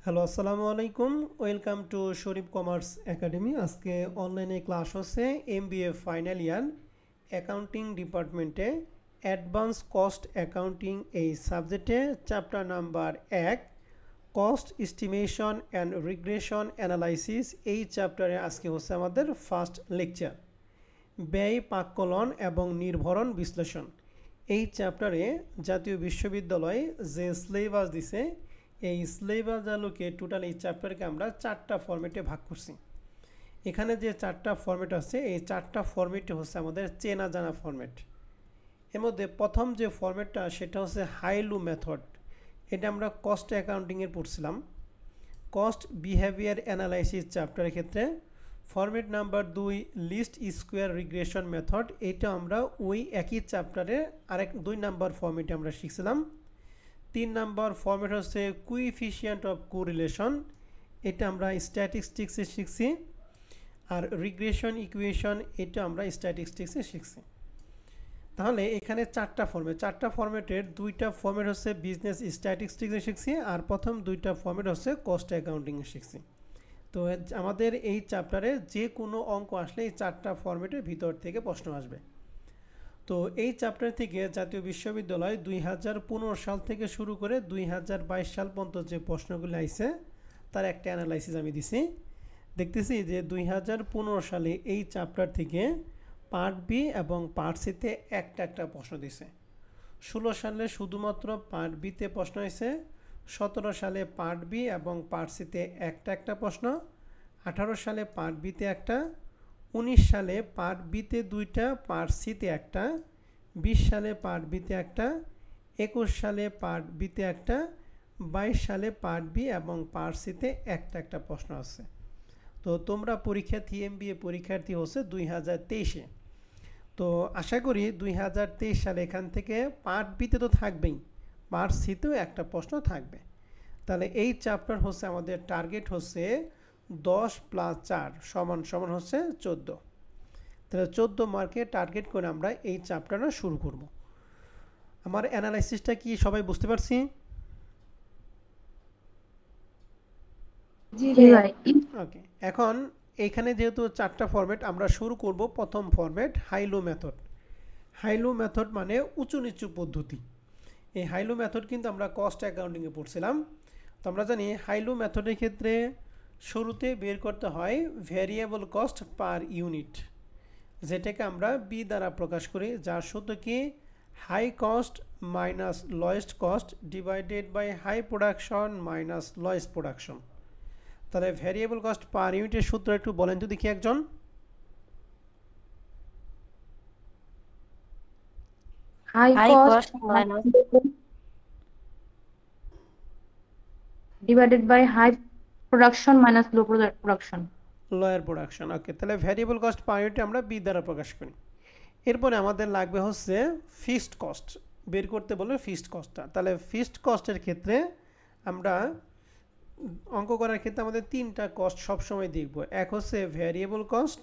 Hello আসসালামু আলাইকুম। Welcome to Sharif commerce academy. আজকে অনলাইনে ক্লাস হচ্ছে এমবিএ ফাইনাল ইয়ার অ্যাকাউন্টিং ডিপার্টমেন্টে অ্যাডভান্স কস্ট অ্যাকাউন্টিং এই সাবজেক্টে chapter number 1 cost estimation and regression analysis. এই চ্যাপ্টারে আজকে হচ্ছে আমাদের ফার্স্ট লেকচার ব্যয় পাককলন এবং নির্ভরণ বিশ্লেষণ। এই চ্যাপ্টারে জাতীয় বিশ্ববিদ্যালয় যে সিলেবাস দিছে এই সিলেবাস আলোকে টোটাল এই চ্যাপ্টারকে আমরা 4টা ফরম্যাটে ভাগ করছি। এখানে যে 4টা ফরম্যাট আছে এই 4টা ফরম্যাটে হচ্ছে আমাদের চেনা জানা ফরম্যাট। এর মধ্যে প্রথম যে ফরম্যাটটা সেটা হচ্ছে হাইলু মেথড। এটা আমরা কস্ট অ্যাকাউন্টিংয়ের পড়ছিলাম। কস্ট বিহেভিয়ার অ্যানালাইসিস চ্যাপ্টারের ক্ষেত্রে format number 2 least square regression method, এটা আমরা ওই একই চ্যাপ্টারে আরেক 2 নাম্বার ফরম্যাটে আমরা শিখছিলাম। 3 নাম্বার ফরম্যাট হচ্ছে কোএফিসিয়েন্ট অফ কোরিলেশন, এটা আমরা স্ট্যাটিস্টিক্সে শিখছি। আর রিগ্রেশন ইকুয়েশন এটা আমরা স্ট্যাটিস্টিক্সে শিখছি। তাহলে এখানে 4টা ফরম্যাটের 2টা ফরম্যাট হচ্ছে বিজনেস স্ট্যাটিস্টিক্সে শিখছি আর প্রথম 2টা ফরম্যাট হচ্ছে কস্ট অ্যাকাউন্টিংয়ে শিখছি। তো আমাদের এই চ্যাপ্টারে যে কোনো অঙ্ক আসলে এই 4টা ফরম্যাটের ভিতর থেকে প্রশ্ন আসবে। তো এই চ্যাপ্টার থেকে জাতীয় বিশ্ববিদ্যালয় 2015 সাল থেকে শুরু করে 2022 সাল পর্যন্ত যে প্রশ্নগুলি আইছে তার একটা অ্যানালাইসিস আমি দিছি। দেখতেছি যে 2015 সালে এই চ্যাপ্টার থেকে পার্ট বি এবং পার্ট সিতে একটা প্রশ্ন দিছে। 16 সালে শুধুমাত্র পার্ট বিতে প্রশ্ন হয়েছে, 17 সালে পার্ট বি এবং পার্ট সিতে একটা প্রশ্ন, 18 সালে পার্ট বিতে একটা, 19 সালে পার্ট বিতে 2টা, পার্ট সিতে একটা, 20 সালে পার্ট বিতে একটা, 21 সালে পার্ট বিতে একটা, 22 সালে পার্ট বি এবং পার্ট সিতে একটা প্রশ্ন আছে। তো তোমরা পরীক্ষার্থী এমবিএ পরীক্ষার্থী হচ্ছে 2023-এ। তো আশা করি 2023 সালে এখান থেকে পার্ট বিতে তো থাকবেই, পার্ট সিতেও একটা প্রশ্ন থাকবে। তাহলে এই চ্যাপ্টার হচ্ছে আমাদের টার্গেট হচ্ছে 10 + 4 সমান হচ্ছে 14। তাহলে 14 মার্কে টার্গেট করে আমরা এই চ্যাপ্টারটা শুরু করব। আমার অ্যানালাইসিসটা কি সবাই বুঝতে পারছি? জি ভাই। ওকে, এখন এইখানে যেহেতু 4টা ফরম্যাট আমরা শুরু করব। প্রথম ফরম্যাট হাইলো মেথড। হাইলো মেথড মানে উঁচু নিচু পদ্ধতি। এই হাইলো মেথড কিন্তু আমরা কস্ট অ্যাকাউন্টিংয়ে পড়ছিলাম। তো আমরা জানি হাইলো মেথডের ক্ষেত্রে শুরুতে বের করতে হয় ভ্যারিয়েবল কস্ট পার ইউনিট, যেটাকে আমরা বি দ্বারা প্রকাশ করি, যার সূত্র কি high cost minus lowest cost divided by high production minus lowest production. তাহলে ভ্যারিয়েবল কস্ট পার ইউনিটের সূত্র একটু বলেন তো দেখি একজন। High cost minus divided by high production minus low production. Lower production. Okay, তাহলে ভ্যারিয়েবল কস্ট পার ইউনিট আমরা বি দ্বারা প্রকাশ করি। এরপরে আমাদের লাগবে হচ্ছে ফিক্সড কস্ট বের করতে বলবে, ফিক্সড কস্টটা। তাহলে ফিক্সড কস্টের ক্ষেত্রে আমরা অঙ্ক করার ক্ষেত্রে আমাদের 3টা কস্ট সবসময় দেখব। এক হচ্ছে ভ্যারিয়েবল কস্ট,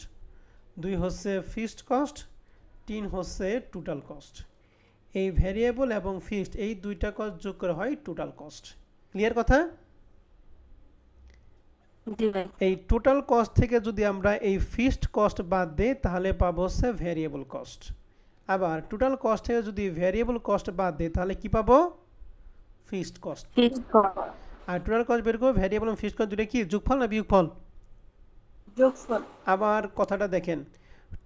2 হচ্ছে ফিক্সড কস্ট, 3 হচ্ছে টোটাল কস্ট। এই ভ্যারিয়েবল এবং ফিক্সড এই 2টা কস্ট যোগ করা হয় টোটাল কস্ট। ক্লিয়ার কথা? এই টোটাল কস্ট থেকে যদি আমরা এই ফিক্সড কস্ট বাদ দিই তাহলে পাবো হচ্ছে ভ্যারিয়েবল কস্ট। আবার টোটাল কস্ট থেকে যদি ভ্যারিয়েবল কস্ট বাদ দিই তাহলে কি পাবো? Fixed cost. আর টোটাল কস্ট বের করব ভ্যারিয়েবল এবং ফিক্সড কস্ট দুটো কি যোগফল না বিয়োগফল? যোগফল। আবার কথাটা দেখেন,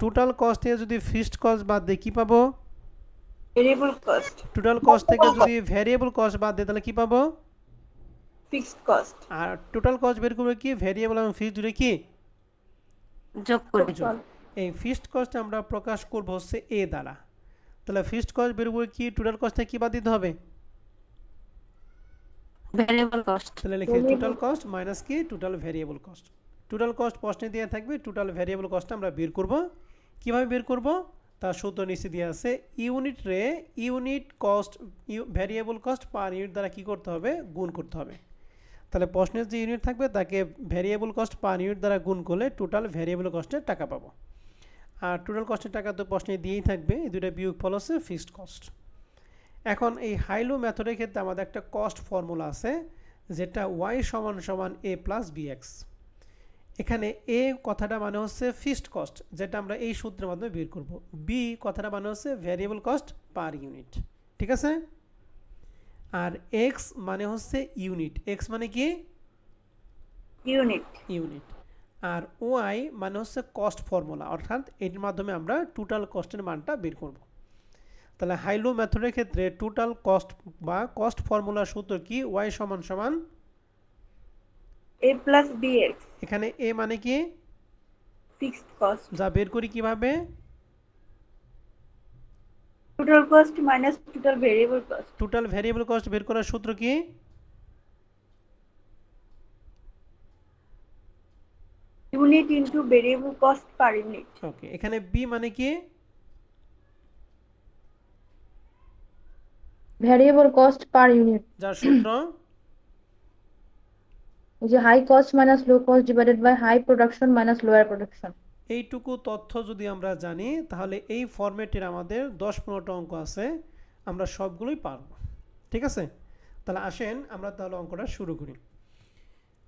টোটাল কস্ট থেকে যদি ফিক্সড কস্ট বাদ দিই কি পাবো? Variable cost. টোটাল কস্ট থেকে যদি ভ্যারিয়েবল কস্ট বাদ দিই তাহলে কি পাবো? Fixed cost. আর টোটাল কস্ট বের করব কি ভ্যারিয়েবল এবং ফিক্সড দুটো কি যোগ করে। এই ফিক্সড কস্ট আমরা প্রকাশ করব হচ্ছে এ দ্বারা। তাহলে ফিক্সড কস্ট বের করব কি টোটাল কস্ট থেকে কি বাদ দিতে হবে? Variable cost. তাহলে লিখি টোটাল কস্ট মাইনাস কি total variable cost. Total cost প্রশ্নে দেওয়া থাকবে, টোটাল ভ্যারিয়েবল কস্ট আমরা বের করব। কিভাবে বের করব তার সূত্র নিচে দেওয়া আছে। Unit cost variable cost per unit দ্বারা কি করতে হবে? গুণ করতে হবে। তাহলে প্রশ্নের যে ইউনিট থাকবে তাকে ভ্যারিয়েবল কস্ট পার ইউনিট দ্বারা গুণ করলে টোটাল ভ্যারিয়েবল কস্টের টাকা পাবো। আর টোটাল কস্টের টাকা তো প্রশ্নে দিয়েই থাকবে, এই দুটো বিয়োগফল হচ্ছে ফিক্সড কস্ট। এখন এই হাইলো মেথডের ক্ষেত্রে আমাদের একটা কস্ট ফর্মুলা আছে, যেটা ওয়াই সমান সমান এ প্লাস বিএক্স। এখানে এ কথাটা মানে হচ্ছে ফিক্সড কস্ট, যেটা আমরা এই সূত্রের মাধ্যমে বের করব। বি কথাটা মানে হচ্ছে ভ্যারিয়েবল কস্ট পার ইউনিট, ঠিক আছে। আর এক্স মানে হচ্ছে ইউনিট, এক্স মানে কি ইউনিট। আর ওয়াই মানে হচ্ছে কস্ট ফর্মুলা, অর্থাৎ এর মাধ্যমে আমরা টোটাল কস্টের মানটা বের করব। তাহলে হাই লো মেথডের ক্ষেত্রে টোটাল কস্ট বা কস্ট ফর্মুলার সূত্র কি? ওয়াই সমান সমান a plus bx, এখানে এ মানে কি fixed cost, যা বের করি কিভাবে? total cost minus total variable cost, total variable cost বের করার সূত্র কি? unit into variable cost per unit, ওকে, এখানে বি মানে কি? ভ্যারিয়েবল কস্ট পার ইউনিট, যার সূত্র ওই যে high cost minus low cost divided by high production minus lower production. এইটুকু তথ্য যদি আমরা জানি তাহলে এই ফরম্যাটের আমাদের 10-15টা অঙ্ক আছে, আমরা সবগুলোই পারব, ঠিক আছে। তাহলে আসেন আমরা তাহলে অঙ্কটা শুরু করি।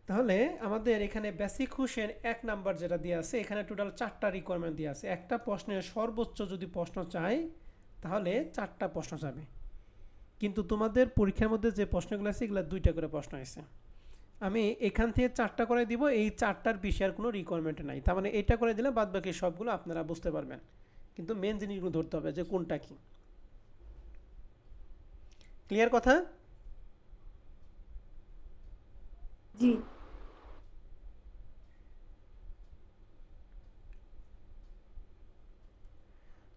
তাহলে আমাদের এখানে বেসিক হুসেন 1 নাম্বার যেটা দিয়ে আছে, এখানে টোটাল 4টা রিকোয়ারমেন্ট দিয়ে আছে। একটা প্রশ্নের সর্বোচ্চ যদি প্রশ্ন চাই তাহলে 4টা প্রশ্ন যাবে, কিন্তু তোমাদের পরীক্ষার মধ্যে যে প্রশ্নগুলো আছে এগুলো 2টা করে প্রশ্ন আছে। আমি এখান থেকে 4টা করে দিব, এই 4টার বিষয়ের কোনো রিকোয়ারমেন্ট নাই। তার মানে এটা করে দিলে বাদ বাকি সবগুলো আপনারা বুঝতে পারবেন, কিন্তু মেন জিনিসগুলো ধরতে হবে যে কোনটা কি। ক্লিয়ার কথা? জি।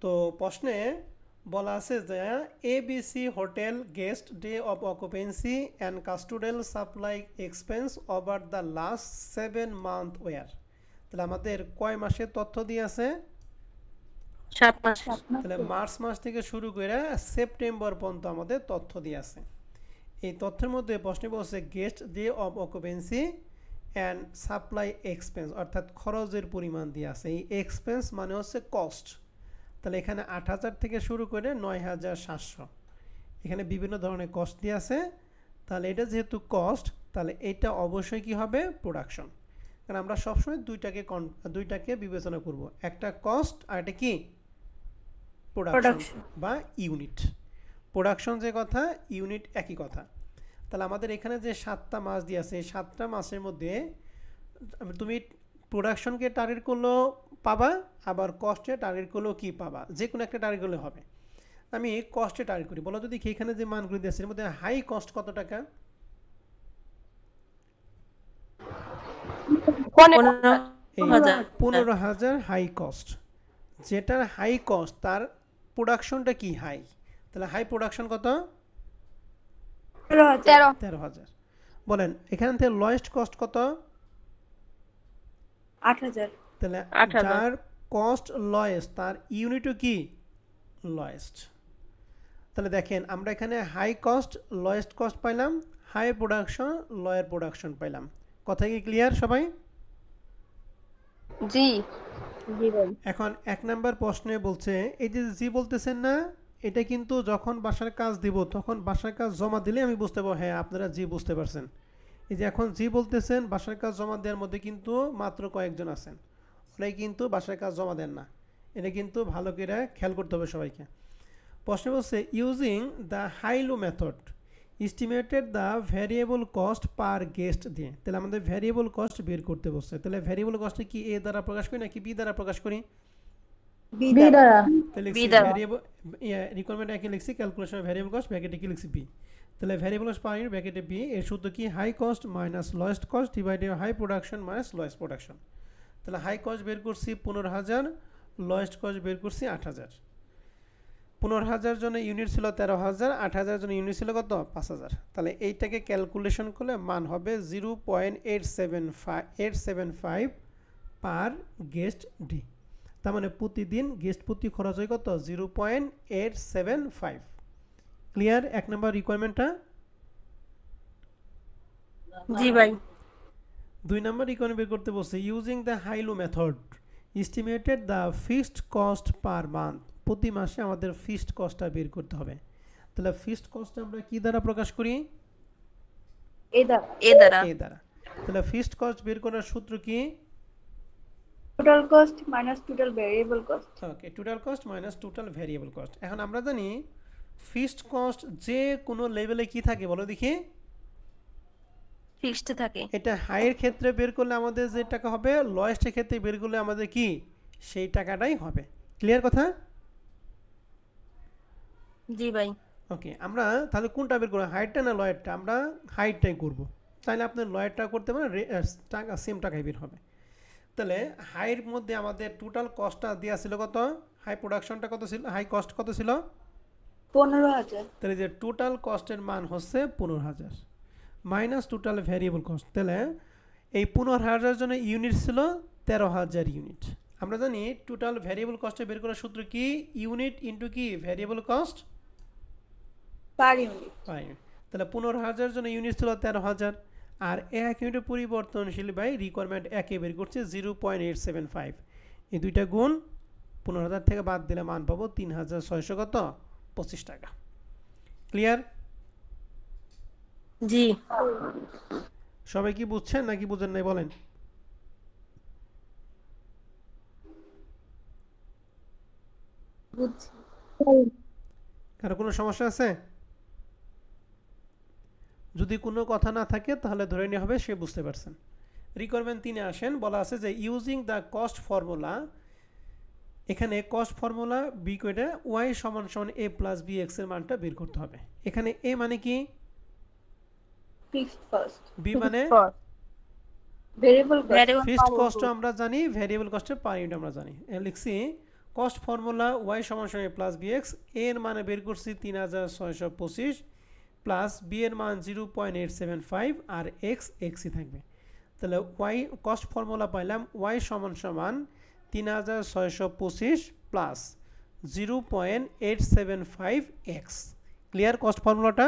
তো প্রশ্নে বলা আছে যে ABC hotel guest day of occupancy and custodial supply expense over the last 7 month were. তাহলে আমাদের কয় মাসের তথ্য দিয়ে আছে? 7 মাস। তাহলে মার্চ মাস থেকে শুরু করে সেপ্টেম্বর পর্যন্ত আমাদের তথ্য দিয়ে আছে। এই তথ্যের মধ্যে প্রশ্নে বলছে guest day of occupancy and supply expense, অর্থাৎ খরচের পরিমাণ দিয়ে আছে। এই এক্সপেন্স মানে হচ্ছে কস্ট। তাহলে এখানে 8000 থেকে শুরু করে 9700, এখানে বিভিন্ন ধরনের কস্ট দিয়ে আছে। তাহলে এটা যেহেতু কস্ট, তাহলে এটা অবশ্যই কি হবে? প্রোডাকশন। কারণ আমরা সবসময় দুইটাকে বিবেচনা করব, একটা কস্ট আর এটা কি প্রোডাকশন বা ইউনিট। প্রোডাকশন যে কথা, ইউনিট একই কথা। তাহলে আমাদের এখানে যে 7টা মাস দিয়ে আছে, এই 7টা মাসের মধ্যে তুমি প্রোডাকশনকে টার্গেট করলেও পাবা, আবার কস্টে টার্গেট করলেও কি পাবা, যে কোনো একটা টার্গেট করলে হবে। আমি কস্টে টার্গেট করি, বলো যদি এখানে যে মানগুলো দিয়েছে এর মধ্যে হাই কস্ট কত টাকা? 15,000 হাই কস্ট। যেটার হাই কস্ট তার প্রোডাকশনটা কি হাই, তাহলে হাই প্রোডাকশন কত? 13,000। বলেন এখান থেকে লয়েস্ট কস্ট কত? 8,000। তাহলে যার কস্ট লয়েস্ট তার ইউনিটও কি লয়েস্ট। তাহলে দেখেন আমরা এখানে হাই কস্ট লয়েস্ট কস্ট পাইলাম, হাই প্রোডাকশন লয়ার প্রোডাকশন পাইলাম। কথা কি ক্লিয়ার সবাই? জি। এখন 1 নাম্বার প্রশ্নে বলছে এই যে জি বলতেছেন না, এটা কিন্তু যখন বাসার কাজ দিব তখন বাসার কাজ জমা দিলে আমি বুঝতে পারবো হ্যাঁ আপনারা জি বুঝতে পারছেন। এই যে এখন জি বলতেছেন, বাসার কাজ জমা দেওয়ার মধ্যে কিন্তু মাত্র কয়েকজন আছেন, ওরাই কিন্তু বাসার কাজ জমা দেন না। এটা কিন্তু ভালো করে খেয়াল করতে হবে সবাইকে। প্রশ্ন বলছে using the high low method estimated the variable cost per guest দিয়ে। তাহলে আমাদের ভ্যারিয়েবল কস্ট বের করতে বলছে। তাহলে ভ্যারিয়েবল কস্টে কি এ দ্বারা প্রকাশ করি নাকি বি দ্বারা প্রকাশ করি? বি দ্বারা। তাহলে ভ্যারিয়েবল রিকোয়ারমেন্ট একই লিখছি, ক্যালকুলেশন ভ্যারিয়েবল কস্ট ব্র্যাকেটে কি লিখছি বি। তাহলে ভ্যারিয়েবল কস্ট পার ইউনিট ব্র্যাকেটে বি, এর সূত্র কি high cost minus lowest cost divided high production minus lowest production. তাহলে হাই কস্ট বের করছি 15,000, লোয়েস্ট কস্ট বের করছি 8,000। 15,000 জনের ইউনিট ছিল 13,000, 8,000 জনের ইউনিট ছিল কত? 5,000। তাহলে এইটাকে ক্যালকুলেশন করলে মান হবে 0.875 পার গেস্ট ডে। তার মানে প্রতিদিন গেস্ট প্রতি খরচ হয় কত? 0.875। Clear 1 number রিকোয়ারমেন্টটা? জি ভাই। 2 নাম্বার রিকোয়ারমেন্ট বের করতে বলছে using the high low method estimated the fixed cost per month. প্রতি মাসে আমাদের ফিক্সড কস্টটা বের করতে হবে। তাহলে ফিক্সড কস্ট আমরা কি দ্বারা প্রকাশ করি? এ দ্বারা এ দ্বারা এ দ্বারা। তাহলে ফিক্সড কস্ট বের করার সূত্র কি? Total cost minus total variable cost. Okay, total cost minus total variable cost. এখন আমরা জানি ফিক্সড কস্ট যে কোনো লেভেলে কি থাকে বলো দেখি? ফিক্সড থাকে। এটা হাইয়ের ক্ষেত্রে বের করলে আমাদের যে টাকা হবে, লোয়েস্টের ক্ষেত্রে বের করলে আমাদের কি সেই টাকাটাই হবে। ক্লিয়ার কথা? জি ভাই। ওকে, আমরা তাহলে কোনটা বের করব, হাইটটা না লয়েরটা? আমরা হাইটটাই করব। তাহলে আপনি লয়েরটা করতে পারেন, টাকা সেম টাকাই বের হবে। তাহলে হাইয়ের মধ্যে আমাদের টোটাল কস্টটা দেওয়া ছিল কত? হাই প্রোডাকশনটা কত ছিল, হাই কস্ট কত ছিল? 15,000। তাহলে যে টোটাল কস্টের মান হচ্ছে 15,000 মাইনাস টোটাল ভ্যারিয়েবল কস্ট। তাহলে এই 15,000 জন্য ইউনিট ছিল 13,000 ইউনিট। আমরা জানি টোটাল ভ্যারিয়েবল কস্টে বের করার সূত্র কি? ইউনিট ইন্টু কি ভ্যারিয়েবল কস্ট পার ইউনিট। পাই। তাহলে 15,000 জন্য ইউনিট ছিল 13,000, আর 1 ইউনিটের পরিবর্তনশীল বাই রিকোয়ারমেন্ট একে বের করছে 0.875। এই দুইটা গুণ 15,000 থেকে বাদ দিলে মান পাবো 3,600 কত 25 টাকা। ক্লিয়ার? জি। সবাই কি বুঝছেন নাকি বুঝেন নাই বলেন? বুঝছি। কারো কোনো সমস্যা আছে? যদি কোনো কথা না থাকে তাহলে ধরে নেওয়া হবে সে বুঝতে পারছেন। রিকোয়ারমেন্ট 3 এ আসেন, বলা আছে যে ইউজিং দ্য কস্ট ফর্মুলা। এখানে কস্ট ফর্মুলা বি করে ওয়াই সমান সমান এ প্লাস বি এক্স এর মানটা বের করতে হবে। এখানে এ মানে কি? Fixed cost. বি মানে ভ্যারিয়েবল কস্ট। ফিক্সড কস্ট আমরা জানি, ভ্যারিয়েবল কস্টের পার ইউনিট আমরা জানি। লিখছি কস্ট ফর্মুলা ওয়াই সমান সমান এ প্লাস বি এক্স। এ এর মানে বের করছি 3,625 প্লাস বি এর মান 0.875 আর এক্স এক্সই থাকবে। তাহলে ওয়াই কস্ট ফর্মুলা পাইলাম ওয়াই সমান সমান 3,625 প্লাস 0.875 এক্স। ক্লিয়ার কস্ট ফর্মুলাটা?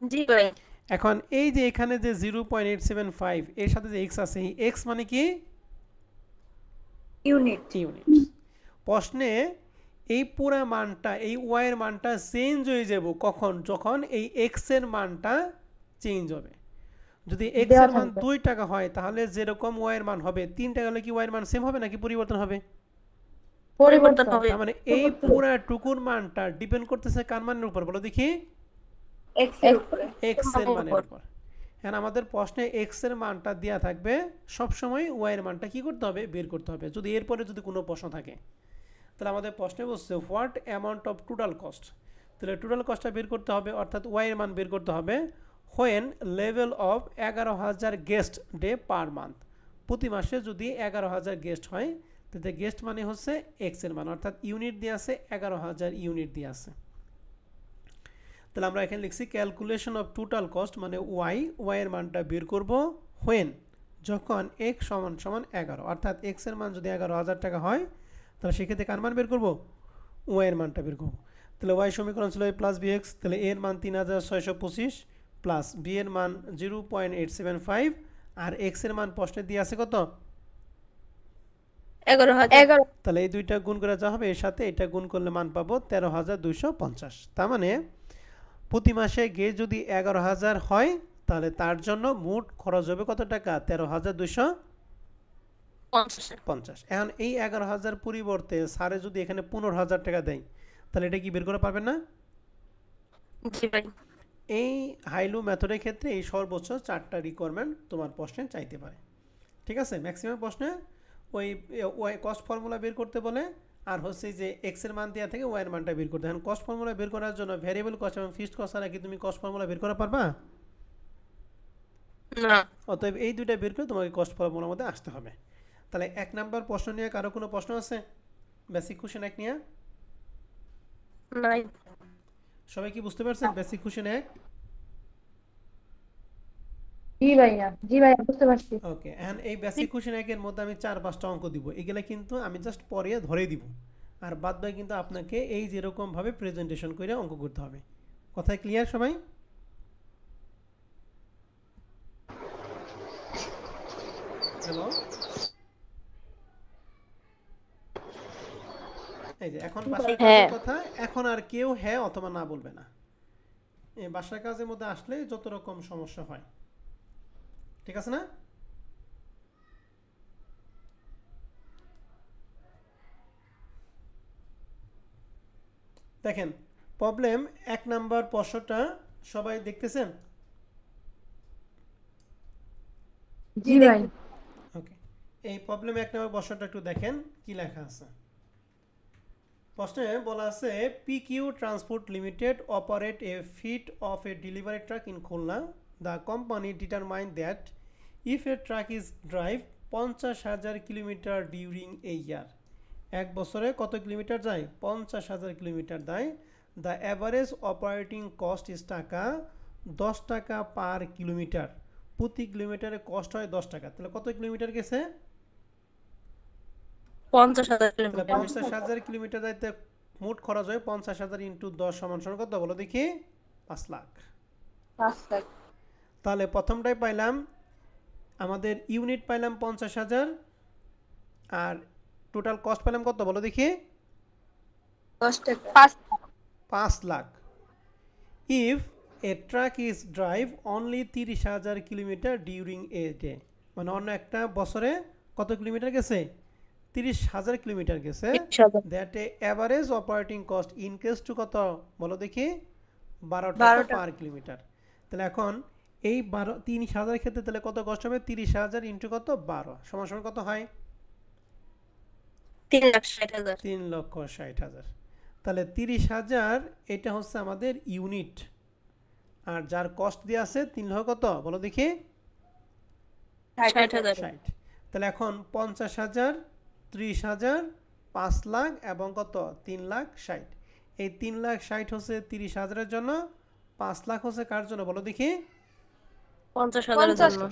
জি ভাই। এখন এই যে এখানে যে 0.875 এর সাথে যে এক্স আছে, এই এক্স মানে কি? ইউনিট। ইউনিট। প্রশ্নে এই পুরো মানটা, এই ওয়াই এর মানটা চেঞ্জ হয়ে যাব কখন? যখন এই এক্স এর মানটা চেঞ্জ হবে। যদি এক্স এর মান 2 টাকা হয় তাহলে যেরকম ওয়াই এর মান হবে 3 টাকা হলে কি ওয়াই এর মান সেম হবে নাকি পরিবর্তন হবে? পরিবর্তন হবে। তার মানে এই পুরো টুকুর মানটা ডিপেন্ড করতেছে কার মানের উপর বলো দেখি? এক্স এর উপরে। এক্স এর মানের উপর। এখন আমাদের প্রশ্নে এক্স এর মানটা দেয়া থাকবে, সব সময় ওয়াই এর মানটা কি করতে হবে? বের করতে হবে। যদি এরপরে যদি কোনো প্রশ্ন থাকে তাহলে আমাদের প্রশ্নে বলছে what amount of total cost. তাহলে টোটাল কস্টটা বের করতে হবে, অর্থাৎ ওয়াই এর মান বের করতে হবে when level of 11,000 guest day per month. প্রতি মাসে যদি 11,000 গেস্ট হয় তাতে গেস্ট মানে হচ্ছে এক্স এর মান, অর্থাৎ ইউনিট দিয়ে আছে 11,000 ইউনিট দিয়ে আছে। তাহলে আমরা এখানে লিখছি ক্যালকুলেশন অফ টোটাল কস্ট মানে ওয়াই এর মানটা বের করব হোয়েন যখন এক্স সমান সমান 11, অর্থাৎ এক্স এর মান যদি 11,000 টাকা হয় তাহলে সেক্ষেত্রে কার মান বের করব? ওয়াই এর মানটা বের করব। তাহলে ওয়াই সমীকরণ ছিল এ প্লাস বি এক্স। তাহলে এর মান 3,625 প্লাস বি এর মান 0.875 আর এক্স এর মান প্রশ্নে দিয়ে আছে কত? 11,000। তাহলে এই দুইটা গুণ করে যা হবে এর সাথে এটা গুণ করলে মান পাবো 13,250। তার মানে প্রতি মাসে গেজ যদি 11,000 হয় তাহলে তার জন্য মোট খরচ হবে কত টাকা? 13,250। এখন এই 11,000 পরিবর্তে স্যারে যদি এখানে 15,000 টাকা দেয় তাহলে এটা কি বের করে পারবেন না? জি ভাই। এই হাইলু মেথডের ক্ষেত্রে এই সর্বোচ্চ 4টা রিকোয়ারমেন্ট তোমার প্রশ্নে চাইতে পারে। ঠিক আছে? ম্যাক্সিমাম প্রশ্নে ওই কস্ট ফর্মুলা বের করতে বলে, আর হচ্ছে যে এক্স এর মান দেওয়া থেকে ওয়াই এর মানটা বের করতে। এখন কস্ট ফর্মুলা বের করার জন্য ভ্যারিয়েবল কস্ট এবং ফিক্সড কস্ট ছাড়া কি তুমি কস্ট ফর্মুলা বের করা পারবা? না। অতএব এই দুইটা বের করে তোমাকে কস্ট ফর্মুলার মধ্যে আসতে হবে। তাহলে 1 নাম্বার প্রশ্ন নিয়ে কারো কোনো প্রশ্ন আছে? বেসিক কোশ্চেন 1 নিয়ে নাই। সবাই কি বুঝতে পারছেন? Basic question 1? জি ভাইয়া বুঝতে পারছি। ওকে, এখন এই বেসিক কোশ্চেন 1 এর মধ্যে আমি 4-5টা অঙ্ক দিব। এগুলা কিন্তু আমি জাস্ট পরে ধরে দিব, আর বাদ বাকি কিন্তু আপনাকে এই যেরকম ভাবে প্রেজেন্টেশন করে অঙ্ক করতে হবে। কথায় ক্লিয়ার সবাই? হ্যালো, এই যে এখন পাশের কথা, এখন আর কেউ হ্যাঁ অথবা না বলবে না। এই বাসার কাজের মধ্যে আসলে যত রকম সমস্যা হয়, ঠিক আছে না? দেখেন প্রবলেম 1 নাম্বার প্রশ্নটা সবাই দেখতেছেন? জি ভাই। ওকে, এই প্রবলেম 1 নাম্বার প্রশ্নটা একটু দেখেন কি লেখা আছে। প্রশ্নে বলা আছে PQ transport limited operate a fit of a delivery truck in Khulna. The company determine that if a truck is drive 50,000 kilometre during a year, এক বছরে কত কিলোমিটার যায়? 50,000 কিলোমিটার দেয়। The average operating cost is টাকা 10 টাকা per kilometre, প্রতি কিলোমিটারে cost হয় 10 টাকা। তাহলে কত কিলোমিটার গেছে? 50,000 তাহলে কিলোমিটার। 50,000 কিলোমিটার যাইতে মোট খরচ হয় 50,000 ইন্টু 10 সমান সমান কত বলো দেখি? 5 লাখ। 5 লাখ। তাহলে প্রথমটাই পাইলাম আমাদের ইউনিট পাইলাম 50,000 আর টোটাল কস্ট পেলাম কত বলো দেখি? 10 টাকা। 5 lakh. If a truck is drive only 30,000 kilometre during a day, মানে অন্য একটা বছরে কত কিলোমিটার গেছে? 30,000 কিলোমিটার গেছে। 30,000 that a average operating cost increase two কত বলো দেখি? 12 12 টাকা টাকা। Per kilometre. তাহলে এখন এই 30,000 ক্ষেত্রে তাহলে কত কষ্ট হবে? 30,000 ইন্টু কত? 12 সমান সমান কত হয়? 3,60,000। 3,60,000। তাহলে 30,000 এটা হচ্ছে আমাদের ইউনিট, আর যার কস্ট দিয়ে আছে 3 লক্ষ কত বলো দেখি? 60,000। 60। তাহলে এখন 50,000, 30,000, 5 লাখ এবং কত? 3,60,000। এই 3,60,000 হচ্ছে 30,000 এর জন্য, 5 লাখ হচ্ছে কার জন্য বলো দেখি? 50,000 এর জন্য।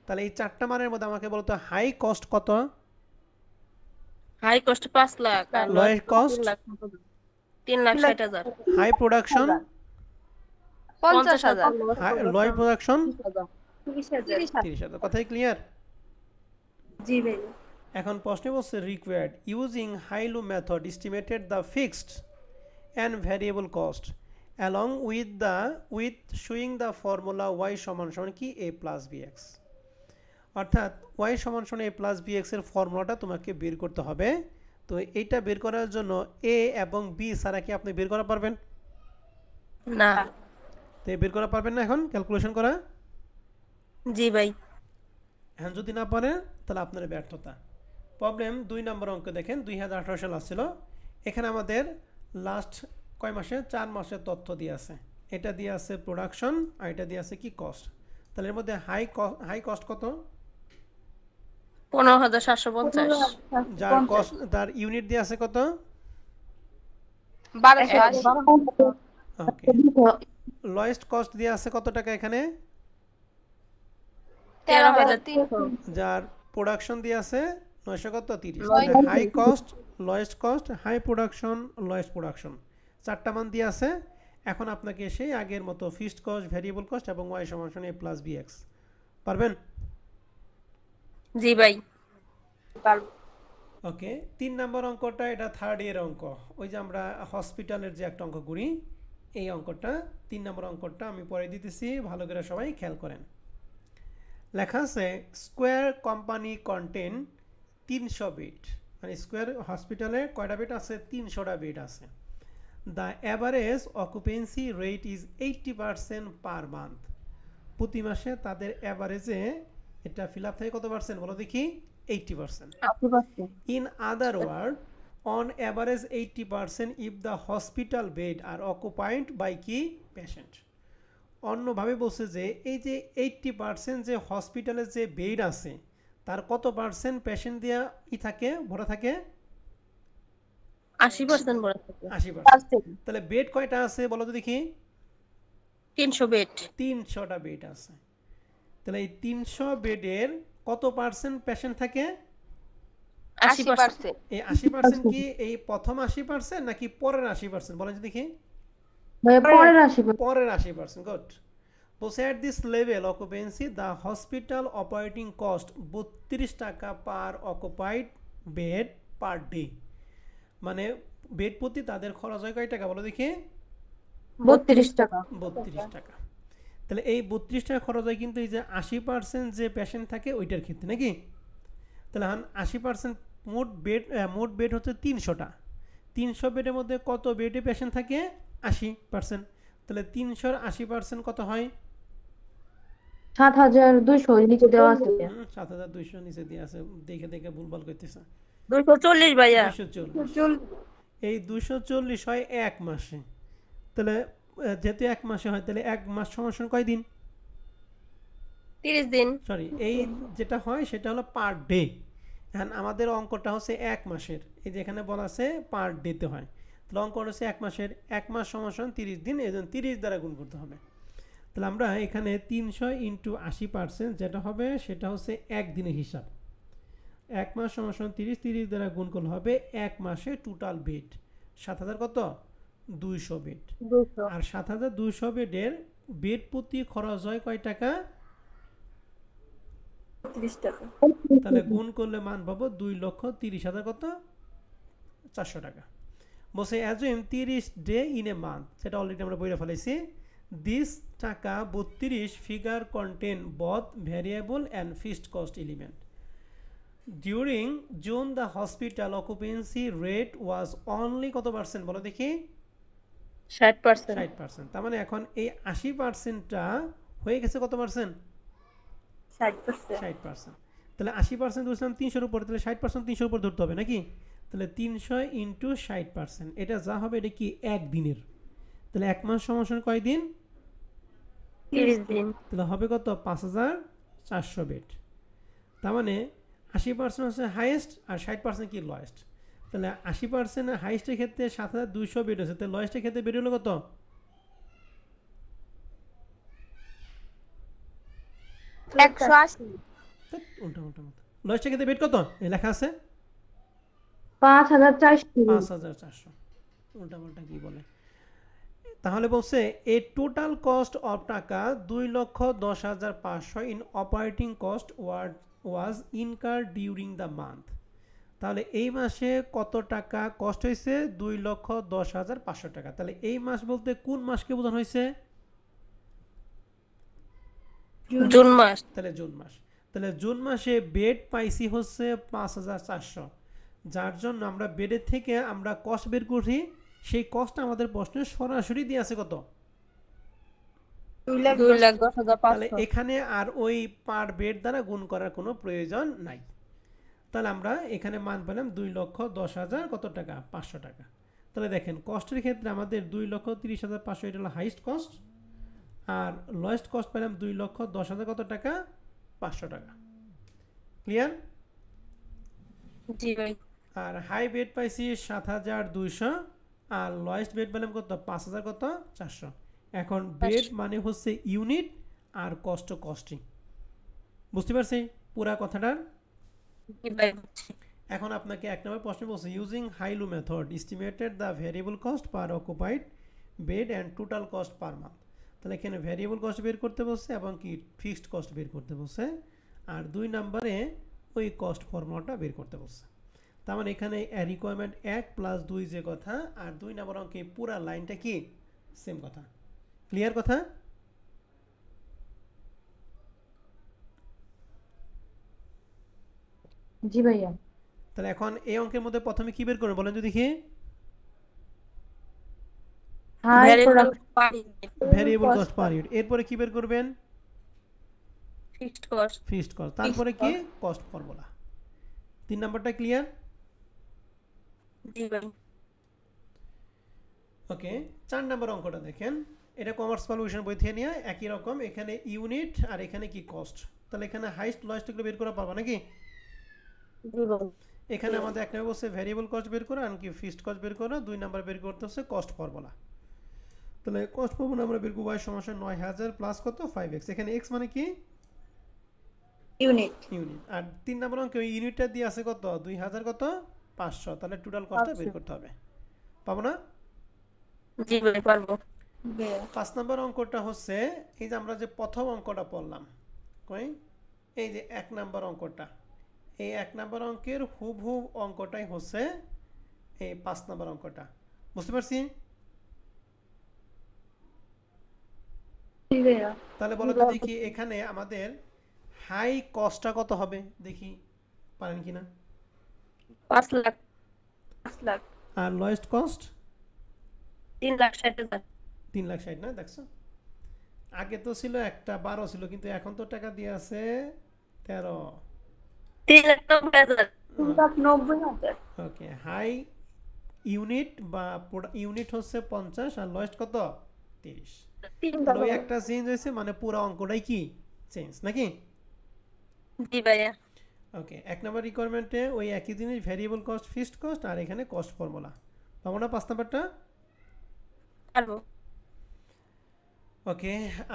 তাহলে এই চারটা মানের মধ্যে আমাকে বলতো হাই কস্ট কত? হাই কস্ট 5 লাখ আর low lowest cost? 3,60,000। High production? 50,000। Low production? 30,000। 30,000। কথাই ক্লিয়ার? জি ভাই। এখন প্রশ্ন বলছে required using high low method estimated the fixed and variable cost along with showing the formula Y সমান সমান কি? A plus B X. অর্থাৎ ওয়াই সমান সমান এ প্লাস বি এক্স এর ফর্মুলাটা তোমাকে বের করতে হবে। তো এইটা বের করার জন্য এ এবং বি ছাড়া কি আপনি বের করা পারবেন? না। তো বের করা পারবেন না এখন ক্যালকুলেশন করা? জি ভাই। এখন যদি না পারেন তাহলে আপনার ব্যর্থতা। প্রবলেম 2 নম্বর অঙ্ক দেখেন 2018 সাল আসছিল। এখানে আমাদের লাস্ট কয় মাসে? 4 মাসের তথ্য দিয়ে আছে। এটা দিয়ে আছে প্রোডাকশন আর এটা দিয়ে আছে কি? কস্ট। তাহলে এর মধ্যে হাই কস্ট কত? 15,750। যার কস্ট তার ইউনিট দিয়ে আছে কত? 1280। ওকে। লোয়েস্ট কস্ট দিয়ে আছে কত টাকা এখানে? 13,300। যার প্রোডাকশন দিয়ে আছে 900 কত? 30। নয়। তাহলে high cost, lowest cost, high production, lowest production, চারটা মান দিয়ে আছে। এখন আপনাকে সেই আগের মতো ফিক্সড কস্ট, ভ্যারিয়েবল কস্ট এবং ওয়াই সমান সমান এ প্লাস বি এক্স পারবেন? জি ভাই। পারবো। ওকে, 3 নম্বর অঙ্কটা এটা থার্ড ইয়ার অঙ্ক। ওই যে আমরা হসপিটালের যে একটা অঙ্ক করি এই অঙ্কটা 3 নম্বর অঙ্কটা আমি পরে দিতেছি, ভালো করে সবাই খেয়াল করেন। লেখা আছে স্কোয়ার কোম্পানি কন্টেন 300 বেড, মানে স্কোয়ার হসপিটালে কয়টা বেড আছে? 300টা বেড আছে। The average occupancy rate is 80% per month. প্রতি মাসে তাদের অ্যাভারেজে এটা ফিল আপ থাকে কত পার্সেন্ট বলো দেখি? 80%। In other words, on average 80% if the hospital bed are occupied by কি? Patient. অন্যভাবে বলছে যে এই যে 80% যে হসপিটালে যে বেড আছে তার কত পার্সেন্ট পেশেন্ট দিয়ে থাকে, ভরা থাকে? 80% বড় থাকে। 80%। তাহলে বেড কয়টা আছে বলো তো দেখি? 300 বেড। 300টা বেড আছে। তাহলে এই 300 বেডের কত পার্সেন্ট পেশেন্ট থাকে? 80%। এই 80% কি এই প্রথম 80% নাকি পরের 80%? বলেন তো দেখি। পরের 80%। পরের 80%। গুড। বলছে at this level occupancy the hospital operating cost 32 টাকা পার occupied bed per day, মানে বেড প্রতি তাদের খরচ হয় কয় টাকা বলো দেখি? 32 টাকা। 32 টাকা। তাহলে এই 32 টাকা খরচ হয় কিন্তু এই যে 80% যে পেশেন্ট থাকে ওইটার ক্ষেত্রে নাকি। তাহলে এখন 80% মোট বেড হচ্ছে 300টা। 300 বেডের মধ্যে কত বেডে পেশেন্ট থাকে? 80%। তাহলে 300-র 80% কত হয়? 7200 নিচে দেওয়া আছে। 7200 নিচে দিয়ে আছে, দেখে দেখে ভুলভাল করতেছে। 240 ভাইয়া। 240। এই 240 হয় এক মাসে। তাহলে যেহেতু এক মাসে হয় তাহলে এক মাস সমান কয় দিন? 30 দিন। সরি, এই যেটা হয় সেটা হলো পার ডে। এখন আমাদের অঙ্কটা হচ্ছে এক মাসের, এই যেখানে বলা আছে পার ডেতে হয়, তাহলে অঙ্ক হচ্ছে এক মাসের। এক মাস সমান 30 দিন, এই জন্য 30 দ্বারা গুণ করতে হবে। তাহলে আমরা এখানে 300 × 80% যেটা হবে সেটা হচ্ছে একদিনের হিসাব। এক মাস সমান 30 দ্বারা গুণ করলে হবে এক মাসে টোটাল বেড 7000 কত? 200 বেড। 200 আর 7200 বেডের বেড প্রতি খরচ হয় কয় টাকা? 30 টাকা। তাহলে গুণ করলে মান পাবো 2,30,000 কত? 400 টাকা। বসে assume 30 day in a month, সেটা অলরেডি আমরা বইরে ফেলেছি। দিস টাকা 32 figure contain both variable and fixed cost element. During June the hospital occupancy rate was only কত পার্সেন্ট বলো দেখি? 60%। 60%। তার মানে এখন এই 80%টা হয়ে গেছে কত পার্সেন্ট? 60%। 60%। তাহলে 80% ধরছিলাম 300-র উপর, তাহলে 60% 300-র উপর ধরতে হবে নাকি। তাহলে 300 × 60%, এটা যা হবে এটা কি একদিনের। তাহলে এক মাস সমান কয় দিন? 30 দিন। তাহলে হবে কত? 5400 বেড। তার মানে 80% হচ্ছে হাইয়েস্ট আর 60% কি লয়েস্ট। তাহলে 80% হাইয়েস্টের ক্ষেত্রে 7200 বেড আছে, তাহলে লয়েস্টের ক্ষেত্রে বেড হলো কত? 180। উল্টা উল্টা মতো। লয়েস্টের ক্ষেত্রে বেড কত? এই লেখা আছে 5400। 5400। উল্টা পাল্টা কি বলে। তাহলে বলছে এ টোটাল কস্ট অফ টাকা 2,10,500 in operating cost was incur during the month. তাহলে এই মাসে কত টাকা কস্ট হয়েছে? 2,10,500 টাকা। তাহলে এই মাস বলতে কোন মাসকে বোঝানো হয়েছে? জুন মাস। তাহলে জুন মাস। তাহলে জুন মাসে বেড পাইছি হচ্ছে 5400, যার জন্য আমরা বেডের থেকে আমরা কস্ট বের করি। সেই কস্ট আমাদের প্রশ্নে সরাসরি দিয়ে আছে কত? 2,10,500। তাহলে এখানে আর ওই পার বেড দ্বারা গুণ করার কোনো প্রয়োজন নাই। তাহলে আমরা এখানে মান পেলাম 2,10,000 কত টাকা? 500 টাকা। তাহলে দেখেন কস্টের ক্ষেত্রে আমাদের 2,30,500 এটা হলো হাইস্ট কস্ট, আর লোয়েস্ট কস্ট পেলাম 2,10,000 কত টাকা? 500 টাকা। ক্লিয়ার? জি ভাই। আর হাই বেড পাইছি 7200, আর লোয়েস্ট বেড পেলাম কত? 5000 কত? 400। এখন বেড মানে হচ্ছে ইউনিট আর কস্টিং। বুঝতে পারছি পুরা কথাটা? জি ভাই। এখন আপনাকে এক নম্বর প্রশ্ন বলছে using high low method estimated the variable cost per occupied bed and total cost per month. তাহলে এখানে ভেরিয়েবল কস্ট বের করতে বলছে এবং কি ফিক্সড কস্ট বের করতে বলছে, আর 2 নম্বরে ওই কস্ট ফর্মুলাটা বের করতে বলছে। তার মানে এখানে রিকোয়ারমেন্ট 1 + 2 যে কথা, আর 2 নম্বর অঙ্কে পুরা লাইনটা কি সেম কথা। ক্লিয়ার কথা? জি ভাইয়া। তাহলে এখন এই অঙ্কের মধ্যে প্রথমে কি বের করবেন বলেন তো দেখি? High variable product variable cost per unit. এরপরে কি বের করবেন? Fixed cost. Fixed cost. তারপরে কি কস্ট ফর্মুলা। 3 নাম্বারটা ক্লিয়ার? জি ভাই। ওকে, 4 নাম্বার অঙ্কটা দেখেন। এটা কমার্স সলিউশন বই থেকে নিয়ে একই রকম, এখানে ইউনিট আর এখানে কি কস্ট। তাহলে এখানে হাইস্ট লয়েস্ট এগুলো বের করা পারবো নাকি? জি ভাই। এখানে আমাদের এক নম্বর বলছে ভেরিয়েবল কস্ট বের করো, আর কি ফিক্সড কস্ট বের করো। 2 নাম্বার বের করতে হচ্ছে কস্ট ফর্মুলা। তাহলে কস্ট ফর্মুলা আমরা বের করব y সমান 9000 প্লাস কত? 5x। এখানে x মানে কি? ইউনিট। ইউনিট। আর 3 নাম্বার অঙ্কে ওই ইউনিটটা দিয়ে আছে কত? 2000 কত? 500। তাহলে টোটাল কস্টটা বের করতে হবে। পাবো না? জি ভাই পারবো। 5 নাম্বার অঙ্কটা হচ্ছে এই যে আমরা যে প্রথম অঙ্কটা পড়লাম, কই এই যে 1 নাম্বার অঙ্কটা, এই 1 নাম্বার অঙ্কের হুবহু অঙ্কটাই হচ্ছে এই 5 নাম্বার অঙ্কটা। বুঝতে পারছি? জি ভাইয়া। তাহলে বলো তো দেখি এখানে আমাদের হাই কস্টটা কত হবে দেখি পারেন কিনা 5,00,000 5 লাখ। আর লোয়েস্ট কস্ট 3,60,000 3,60,000 না দেখছো আগে তো ছিল একটা 12 ছিল কিন্তু এখন তো টাকা দিয়ে আছে 13 3,90,000 3,90,000। ওকে হাই ইউনিট বা ইউনিট হচ্ছে 50 আর লোয়েস্ট কত 30 তাহলে ওই একটা চেঞ্জ হয়েছে মানে পুরো অঙ্কটাই কি চেঞ্জ নাকি জি ভাইয়া ওকে এক নম্বর রিকোয়ারমেন্টে ওই একই জিনিস ভ্যারিয়েবল কস্ট ফিক্সড কস্ট আর এখানে কস্ট ফর্মুলা পাবো না 5 নাম্বারটা পারবো ওকে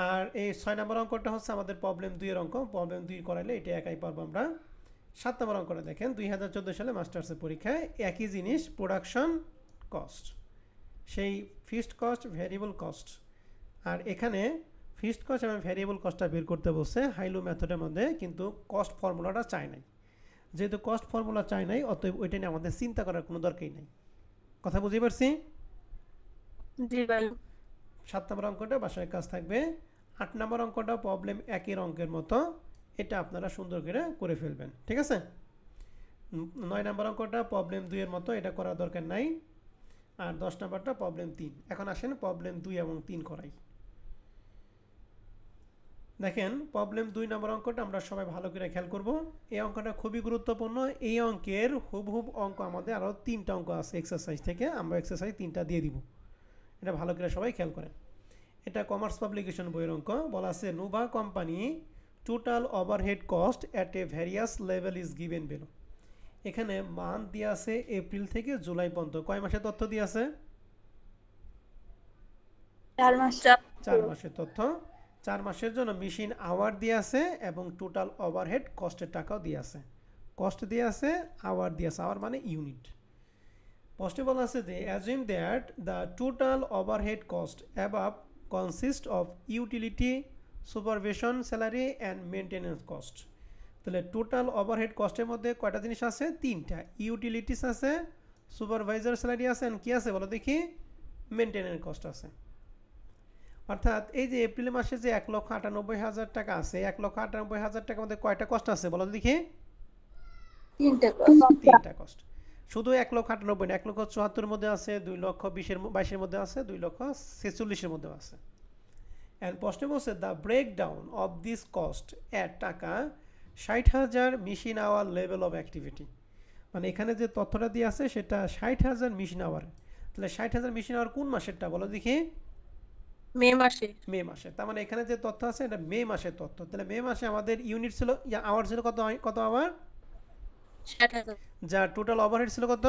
আর এই 6 নম্বর অঙ্কটা হচ্ছে আমাদের প্রবলেম 2 এর অঙ্ক প্রবলেম 2 করাইলে এটা একাই পারবো আমরা 7 নম্বর অঙ্কটা দেখেন 2014 সালে মাস্টার্সের পরীক্ষায় একই জিনিস প্রোডাকশন কস্ট সেই ফিক্সড কস্ট ভ্যারিয়েবল কস্ট আর এখানে ফিক্সড কস্ট এবং ভ্যারিয়েবল কস্টটা বের করতে বলছে হাইলো মেথডের মধ্যে কিন্তু কস্ট ফর্মুলাটা চাই নাই যেহেতু কস্ট ফর্মুলা চাই নাই অতএব ওইটা নিয়ে আমাদের চিন্তা করার কোনো দরকারই নাই কথা বুঝতে পারছি জি ভাই 7 নম্বর অঙ্কটা বাসায় কাজ থাকবে 8 নম্বর অঙ্কটা প্রবলেম একই অঙ্কের মতো এটা আপনারা সুন্দর করে ফেলবেন ঠিক আছে 9 নম্বর অঙ্কটা প্রবলেম 2 এর মতো এটা করার দরকার নাই আর 10 নম্বরটা প্রবলেম 3 এখন আসেন প্রবলেম 2 এবং 3 করাই দেখেন প্রবলেম 2 নম্বর অঙ্কটা আমরা সবাই ভালো করে খেয়াল করব এই অঙ্কটা খুবই গুরুত্বপূর্ণ এই অঙ্কের হুবহুব অঙ্ক আমাদের আরও 3টা অঙ্ক আছে এক্সারসাইজ থেকে আমরা এক্সারসাইজ 3টা দিয়ে দিব এটা ভালো করে সবাই খেয়াল করেন এটা কমার্স পাবলিকেশন বইয়ের অঙ্ক বলা আছে Nova company total overhead cost at a various level is given below এখানে মান দিয়ে আছে এপ্রিল থেকে জুলাই পর্যন্ত কয় মাসের তথ্য দিয়ে আছে 4 মাস। 4 মাসের তথ্য 4 মাসের জন্য মেশিন আওয়ার দিয়ে আছে এবং টোটাল ওভারহেড কস্টের টাকাও দিয়ে আছে কস্ট দিয়ে আছে আওয়ার দিয়ে আছে আওয়ার মানে ইউনিট পসিবল আছে যে assume that the total overhead cost above consist of utility supervision salary and maintenance cost তাহলে টোটাল ওভারহেড কস্টের মধ্যে কয়টা জিনিস আছে 3টা ইউটিলিটিস আছে সুপারভাইজার স্যালারি আছে এন্ড কি আছে বলো দেখি মেনটেন্যান্স কস্ট আছে অর্থাৎ এই যে এপ্রিল মাসে যে 1,98,000 টাকা আছে 1,98,000 টাকার মধ্যে কয়টা কস্ট আছে বলো দেখি 3টা কস্ট শুধু 1,98,000 না 1,74,000 মধ্যে আছে 2,20,22 মধ্যে আছে 2,46,000 মধ্যে আছে এন্ড প্রশ্ন বলছে the breakdown of this cost at টাকা 60,000 machine hour level of activity মানে এখানে যে তথ্যটা দিয়ে আছে সেটা 60,000 মেশিন আওয়ার তাহলে 60,000 মেশিন আওয়ার কোন মাসেরটা বলো দেখি মে মাসে মে মাসে তার মানে এখানে যে তথ্য আছে এটা মে মাসের তথ্য তাহলে মে মাসে আমাদের ইউনিট ছিল আওয়ার ছিল কত আওয়ার 60,000 যার টোটাল ওভারহেড ছিল কত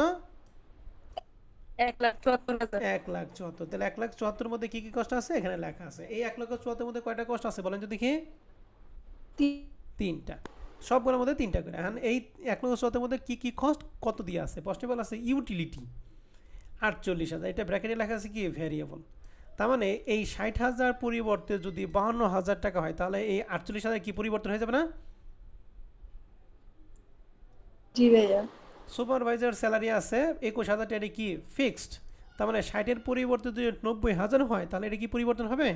1,74,000 1,74,000 তাহলে 1,74,000 মধ্যে কি কি কষ্ট আছে এখানে লেখা আছে এই 1,74,000 মধ্যে কয়টা কষ্ট আছে বলেন তো দেখি 3টা সবগুলোর মধ্যে 3টা করে এখন এই 1,74,000 মধ্যে কি কি কস্ট কত দিয়ে আছে পসিবল আছে ইউটিলিটি 48,000 এটা ব্র্যাকেটে লেখা আছে কি ভ্যারিয়েবল তার মানে এই 60,000 পরিবর্তে যদি 52,000 টাকা হয় তাহলে এই 48,000 কি পরিবর্তন হয়ে যাবে না জি ভাইয়া। সুপারভাইজার স্যালারি আছে 21,000 টাকা কি ফিক্সড তার মানে 60 এর পরিবর্তে যদি 90,000 হয় তাহলে এটা কি পরিবর্তন হবে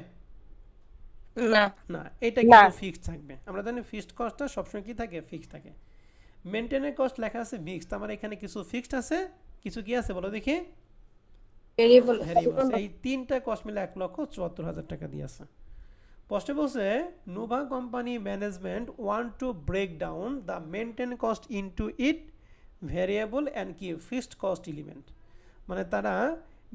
না না এটা কিন্তু ফিক্সড থাকবে আমরা জানি ফিক্সড কস্টটা সবসময় কি থাকে ফিক্সড থাকে মেইনটেনেন্স কস্ট লেখা আছে ফিক্সড তার মানে এখানে কিছু ফিক্সড আছে কিছু কি আছে বলো দেখি ভেরিয়েবল। এই 3টা কস্ট মিলে 1,74,000 টাকা দিয়ে আছে প্রশ্ন বলছে Nova company management want to break down the maintenance cost into it variable and কি ফিক্সড কস্ট এলিমেন্ট মানে তারা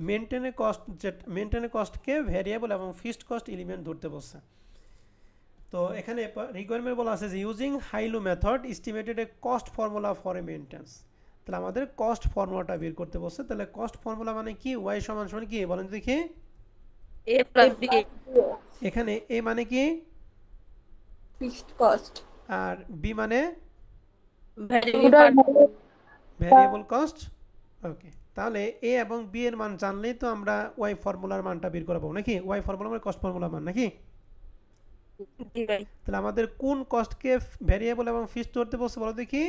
মেইনটেনেন্স কস্টকে ভ্যারিয়েবল এবং ফিক্সড কস্ট এলিমেন্ট ধরতে বলছে তো এখানে রিকোয়ারমেন্ট বলা আছে যে using high low method estimated a cost formula for a maintenance তাহলে আমাদের কস্ট ফর্মুলাটা বের করতে বলছে তাহলে কস্ট ফর্মুলা মানে কি y সমান সমান কি বলেন দেখি a plus b এখানে a মানে কি ফিক্সড কস্ট আর b মানে ভ্যারিয়েবল কস্ট ওকে তাহলে a এবং b এর মান জানলেই তো আমরা y ফর্মুলার মানটা বের করব নাকি y ফর্মুলা মানে কস্ট ফর্মুলা মান নাকি জি ভাই তাহলে আমাদের কোন কস্টকে ভ্যারিয়েবল এবং ফিক্সড ধরতে বলছে বলো দেখি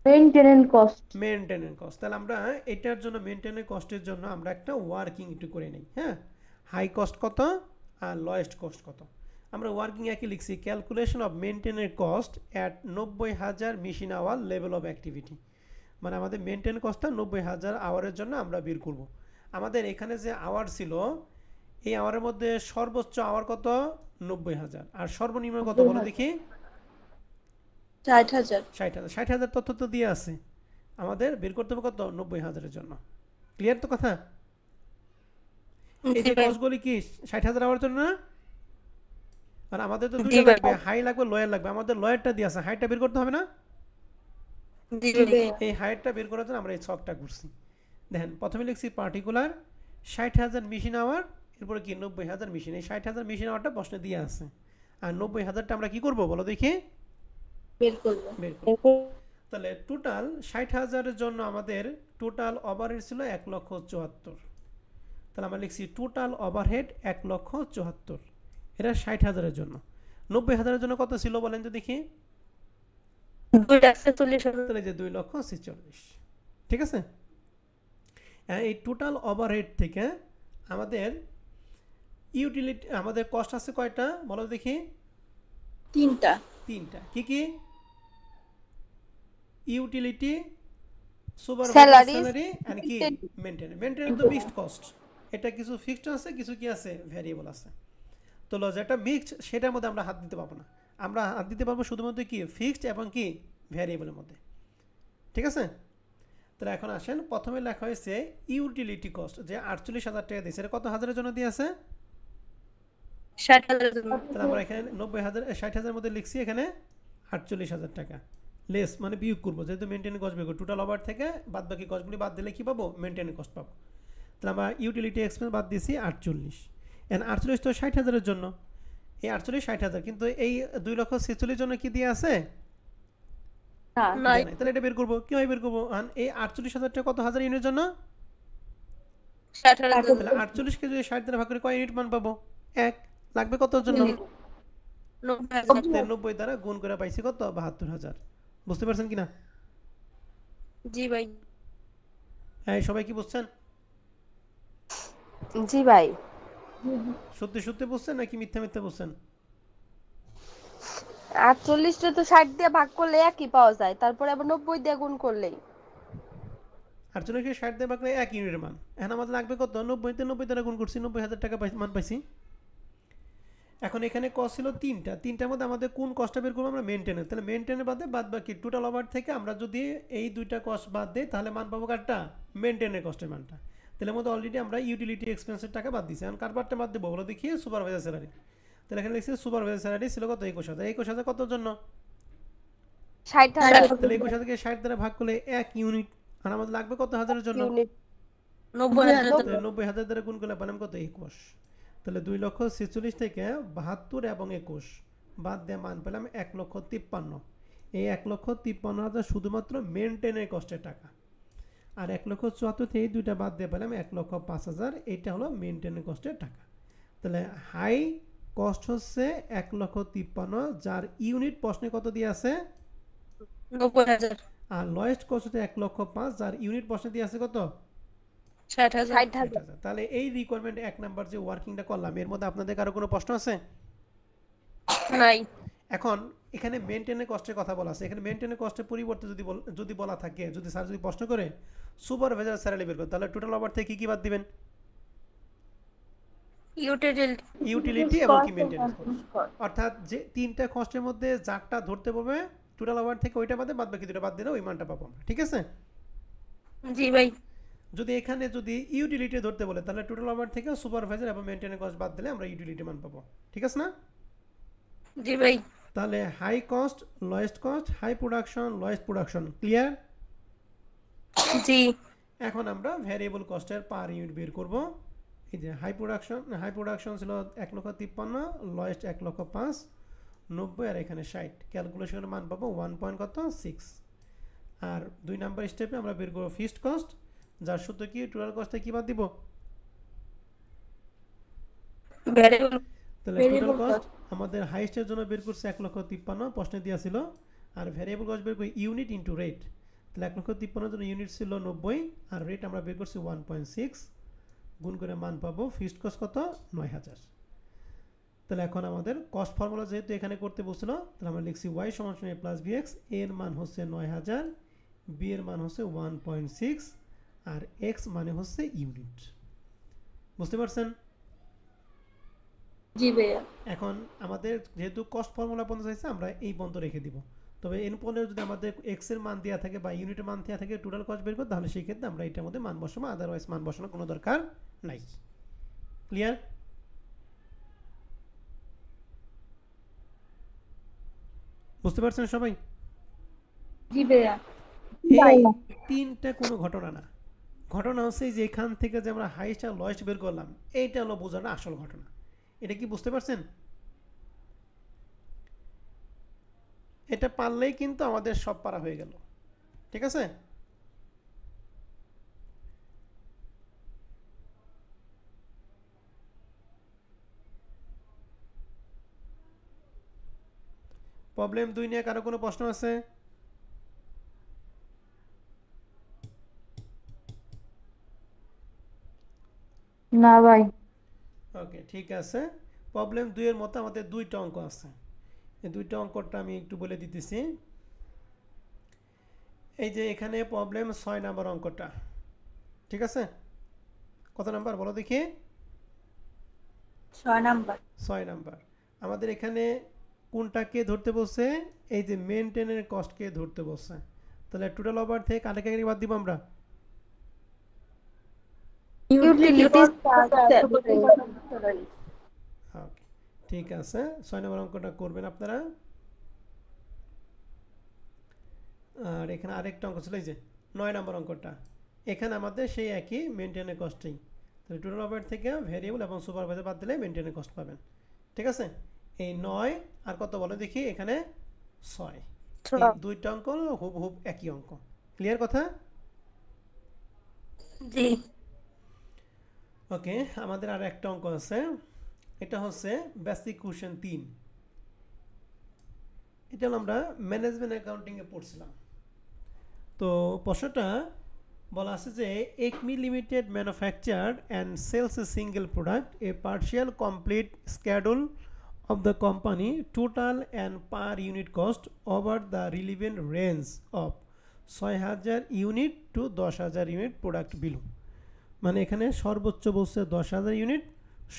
Maintenance cost. Maintenance cost. তাহলে আমরা এটার জন্য মেনটেনেন্স কস্টের জন্য আমরা একটা ওয়ার্কিং একটু করে নিই। হ্যাঁ, হাই কস্ট কত আর লয়েস্ট কস্ট কত। আমরা ওয়ার্কিং একই লিখছি, calculation of maintenance cost at 90,000 machine hour level of activity. মানে আমাদের মেনটেন কস্টটা 90,000 আওয়ারের জন্য আমরা বের করব। আমাদের এখানে যে আওয়ার ছিল, এই আওয়ারের মধ্যে সর্বোচ্চ আওয়ার কত 90,000, আর সর্বনিম্ন কত বলো দেখি 60,000। 60,000। 60,000 তথ্য তো দিয়ে আছে, আমাদের বের করতে হবে কত 90,000-এর জন্য। ক্লিয়ার তো কথা? এই জি যে ভাই কস্টগুলি কি 60,000 আওয়ার জন্য না? আর আমাদের তো জি দুইটা ভাই লাগবে, হাই লাগবে লয়ার লাগবে। আমাদের লয়ারটা দিয়ে আছে, হাইটা বের করতে হবে না? জি ভাই এই হাইটটা বের করার জন্য আমরা এই ছকটা করছি। দেখেন প্রথমে লিখছি পার্টিকুলার 60,000 মেশিন আওয়ার, এরপরে কি 90,000 মেশিন। এই 60,000 মেশিন আওয়ারটা প্রশ্নে দিয়ে আছে, আর 90,000টা আমরা কি করব বলো দেখি বের করবো। বের করব। তাহলে টোটাল 60,000-এর জন্য আমাদের টোটাল ওভারহেড ছিল 1,74,000। তাহলে আমরা লিখছি টোটাল ওভারহেড 1,74,000, এটা 60,000-এর জন্য। 90,000-এর জন্য কত ছিল বলেন তো দেখি? 2,40,000 তাহলে যে 2,46,000। ঠিক আছে, এই টোটাল ওভারহেড থেকে আমাদের ইউটিলিটি, আমাদের কস্ট আছে কয়টা বলো দেখি? 3টা। কি কি? Utility, supervisor Salaries, salary and কি মেইনটেনেন্স। মেইনটেনেন্স তো ফিক্সড কস্ট, এটা কিছু ফিক্সড আছে, কিছু কি আছে ভ্যারিয়েবল আছে। তো যেটা মিক্সড সেটার মধ্যে আমরা হাত দিতে পারবো না, আমরা হাত দিতে পারবো শুধুমাত্র কি ফিক্সড এবং কি ভ্যারিয়েবলের মধ্যে। ঠিক আছে, তাহলে এখন আসেন, প্রথমে লেখা হয়েছে ইউটিলিটি কস্ট, যে 48,000 টাকা দিয়েছে, এটা কত হাজারের জন্য দিয়ে আছে? 60,000 জন্য তাহলে আমরা এখানে 90,000 60,000-এর মধ্যে লিখছি এখানে 48,000 টাকা লেস, মানে বিয়োগ করবো, যেহেতু মেনটেনেন্স কস্ট বের করবো। টোটাল ওভার থেকে বাদ বাকি কস্টগুলি বাদ দিলে কি পাবো? মেনটেনেন্স কস্ট পাবো। তাহলে আমরা ইউটিলিটি এক্সপেন্স বাদ দিয়েছি 48, এন্ড 48 তো 60,000-এর জন্য, এই 48 60,000, কিন্তু এই 2,46,000 জন্য কি দিয়ে আছে? নাই তাহলে এটা বের করবো, কিভাবে বের করবো? এই 48,000 টাকা কত হাজার ইউনিটের জন্য? 60,000 তাহলে 48 কে যদি 60 দ্বারা ভাগ করে কয় ইউনিট মান পাবো? 1। লাগবে কতর জন্য? 90,000 90 দ্বারা গুণ করে পাইছি কত? 72,000। বুঝতে পারছেন কিনা? জি ভাই হ্যাঁ, সবাই কি বুঝছেন? জি ভাই। সত্যি সত্যি বুঝছেন নাকি মিথ্যা মিথ্যা বুঝছেন? 48টা তো 60 দিয়ে ভাগ করলে একই পাওয়া যায়, তারপরে আবার 90 দিয়ে গুণ করলেই। 48 কে 60 দিয়ে ভাগ করে 1 ইউনিটের মান। এখন আমাদের লাগবে কত? 90 তে 90 দ্বারা গুণ করছি, 90,000 টাকা মান পাইছি। এখন এখানে কস্ট ছিল তিনটার মধ্যে আমাদের কোন কস্টটা বের করবো? আমরা মেইনটেনেন্স। তাহলে মেইনটেনেন্স বাদে বাদ বাকি টোটাল ওভার থেকে আমরা যদি এই দুইটা কস্ট বাদ দিই, তাহলে মান পাবো কারটা? মেইনটেনেন্স কস্টের মানটা। তাহলে মধ্যে অলরেডি আমরা ইউটিলিটি এক্সপেন্সের টাকা বাদ দিছি। এখন কারবারটা বাদ দেবো বলো দেখি? Supervisor salary. তাহলে এখানে লিখছি সুপারভাইজার স্যালারি ছিল কত? 21,000। 21,000 কতর জন্য? 60,000 তাহলে 21,000 কে 60 দ্বারা ভাগ করলে 1 ইউনিট, আর আমাদের লাগবে কত হাজারের জন্য? ইউনিট। 90,000 তাহলে 90,000 দ্বারা গুণ করলে পালাম কত? 21। তাহলে 2,46,000 থেকে 72 এবং 21 বাদ দিয়ে মান পেলাম 1,53,000। এই 1,53,000 শুধুমাত্র মেনটেনের কষ্টের টাকা, আর 1,74,000 থেকে এই দুইটা বাদ দিয়ে পেলাম 1,05,000, এইটা হলো মেনটেনের কষ্টের টাকা। তাহলে হাই কস্ট হচ্ছে 1,53,000, যার ইউনিট প্রশ্নে কত দিয়ে আছে? 90,000 আর লয়েস্ট কস্ট হচ্ছে 1,05,000, যার ইউনিট প্রশ্নে দিয়ে আছে কত? 60,000 60,000। তাহলে এই রিকোয়ারমেন্ট 1 নাম্বার যে ওয়ার্কিংটা করলাম, এর মধ্যে আপনাদের কারো কোনো প্রশ্ন আছে? নাই এখন এখানে মেইনটেনের কস্টের কথা বলা আছে, এখানে মেইনটেনের কস্টের পরিবর্তে যদি বলা থাকে, যদি স্যার যদি প্রশ্ন করে সুপারভাইজার স্যালারি বের করতে, তাহলে টোটাল ওভার থেকে কি বাদ দিবেন? ইউটিলিটি এবং কি মেইনটেনেন্স কস্ট। অর্থাৎ যে তিনটা কস্টের মধ্যে যারটা ধরতে বলবে টোটাল ওভার থেকে ওইটা বাদে বাদ বাকি দুটো বাদ দিলে ওই মানটা পাবো আমরা। ঠিক আছে, জি ভাই যদি এখানে যদি ইউটিলিটি ধরতে বলে, তাহলে টোটাল ওভার থেকে সুপারভাইজার এবং মেইনটেনেন্স কস্ট বাদ দিলে আমরা ইউটিলিটি মান পাবো। ঠিক আছে না? জি ভাই তাহলে high cost, lowest cost, high production, lowest production, clear? জি এখন আমরা ভ্যারিয়েবল কস্টের পার ইউনিট বের করব। এই যে হাই প্রোডাকশন ছিল 1,53,000, লোয়েস্ট 1,05,000, 90 আর এখানে 60। ক্যালকুলেশনের মান পাবো 1.6। আর 2 নাম্বার স্টেপে আমরা বের করব ফিক্সড কস্ট, যার সূত্র কি? টোটাল কস্টে কি বাদ দিব? ভ্যারিয়েবল তাহলে টোটাল কস্ট আমাদের হাইস্টের জন্য বের করছে 1,53,000, প্রশ্নে দেওয়া ছিল। আর ভ্যারিয়েবল কস্ট বের করি ইউনিট ইনটু রেট, তাহলে 1,53,000 জন্য ইউনিট ছিল 90 আর রেট আমরা বের করছি 1.6 গুণ করে মান পাবো ফিক্সড কস্ট কত 9,000। তাহলে এখন আমাদের কস্ট ফর্মুলা যেহেতু এখানে করতে বলছিল তাহলে আমরা লিখছি y সমান a প্লাস bx, a এর মান হচ্ছে 9,000, b এর মান হচ্ছে 1.6 আর x মানে হচ্ছে ইউনিট। বুঝতে পারছেন? জি ভাইয়া। এখন আমাদের যেহেতু কস্ট ফর্মুলা পর্যন্ত চাইছে আমরা এই পর্যন্ত রেখে দিব, তবে এর পরে যদি আমাদের এক্স এর মান দেওয়া থাকে বা ইউনিটের মান দেওয়া থাকে টোটাল কস্ট বের করতে, তাহলে সেই ক্ষেত্রে আমরা এটার মধ্যে মান বসাবো, আদারওয়াইজ মান বসানোর কোনো দরকার নাই। ক্লিয়ার? বুঝতে পারছেন সবাই? জি ভাইয়া। এই তিনটা কোনো ঘটনা না, ঘটনা হচ্ছে যে এখান থেকে যে আমরা হাইস্ট আর লয়েস্ট বের করলাম এইটা হলো বোঝানো আসল ঘটনা। এটা কি বুঝতে পারছেন? এটা পারলেই কিন্তু আমাদের সব পারা হয়ে গেল। ঠিক আছে? প্রবলেম 2 নিয়ে কারো কোনো প্রশ্ন আছে? না ভাই। ওকে, ঠিক আছে। প্রবলেম 2 এর মতো আমাদের দুইটা অঙ্ক আছে। এই দুইটা অঙ্কটা আমি একটু বলে দিতেছি। এই যে এখানে প্রবলেম 6 নাম্বার অঙ্কটা, ঠিক আছে? কত নাম্বার বলো দেখি? 6 নাম্বার। 6 নাম্বার। আমাদের এখানে কোনটাকে ধরতে বলছে? এই যে মেইনটেনের কস্টকে ধরতে বলছে। তাহলে টোটাল ওভার থেকে কাটাকে বাদ দিব আমরা। ইউটিলিটিস ওকে, ঠিক আছে। 6 নম্বর অঙ্কটা করবেন আপনারা। আর এখানে আরেকটা অঙ্ক ছিল এই যে 9 নম্বর অঙ্কটা, এখানে আমাদের সেই একই মেইনটেনের কস্টেই। তাহলে টোটাল ওভার থেকে ভেরিয়েবল এবং সুপারভাইজার বাদ দিলে মেইনটেনের কস্ট পাবেন। ঠিক আছে? এই 9 আর কত বলো দেখি এখানে 6, এই দুইটা অঙ্ক হুবহুব একই অঙ্ক। ক্লিয়ার কথা? জি। ওকে, আমাদের আর একটা অঙ্ক আছে, এটা হচ্ছে বেসিক কোশ্চেন 3। এটা হলো আমরা ম্যানেজমেন্ট অ্যাকাউন্টিংয়ে পড়ছিলাম। তো প্রশ্নটা বলা আছে যে Acme limited manufactured and sales a single product, a partial complete schedule of the company total and per unit cost over the relevant range of 6,000 unit to 10,000 unit product below. মানে এখানে সর্বোচ্চ বলছে 10,000 ইউনিট,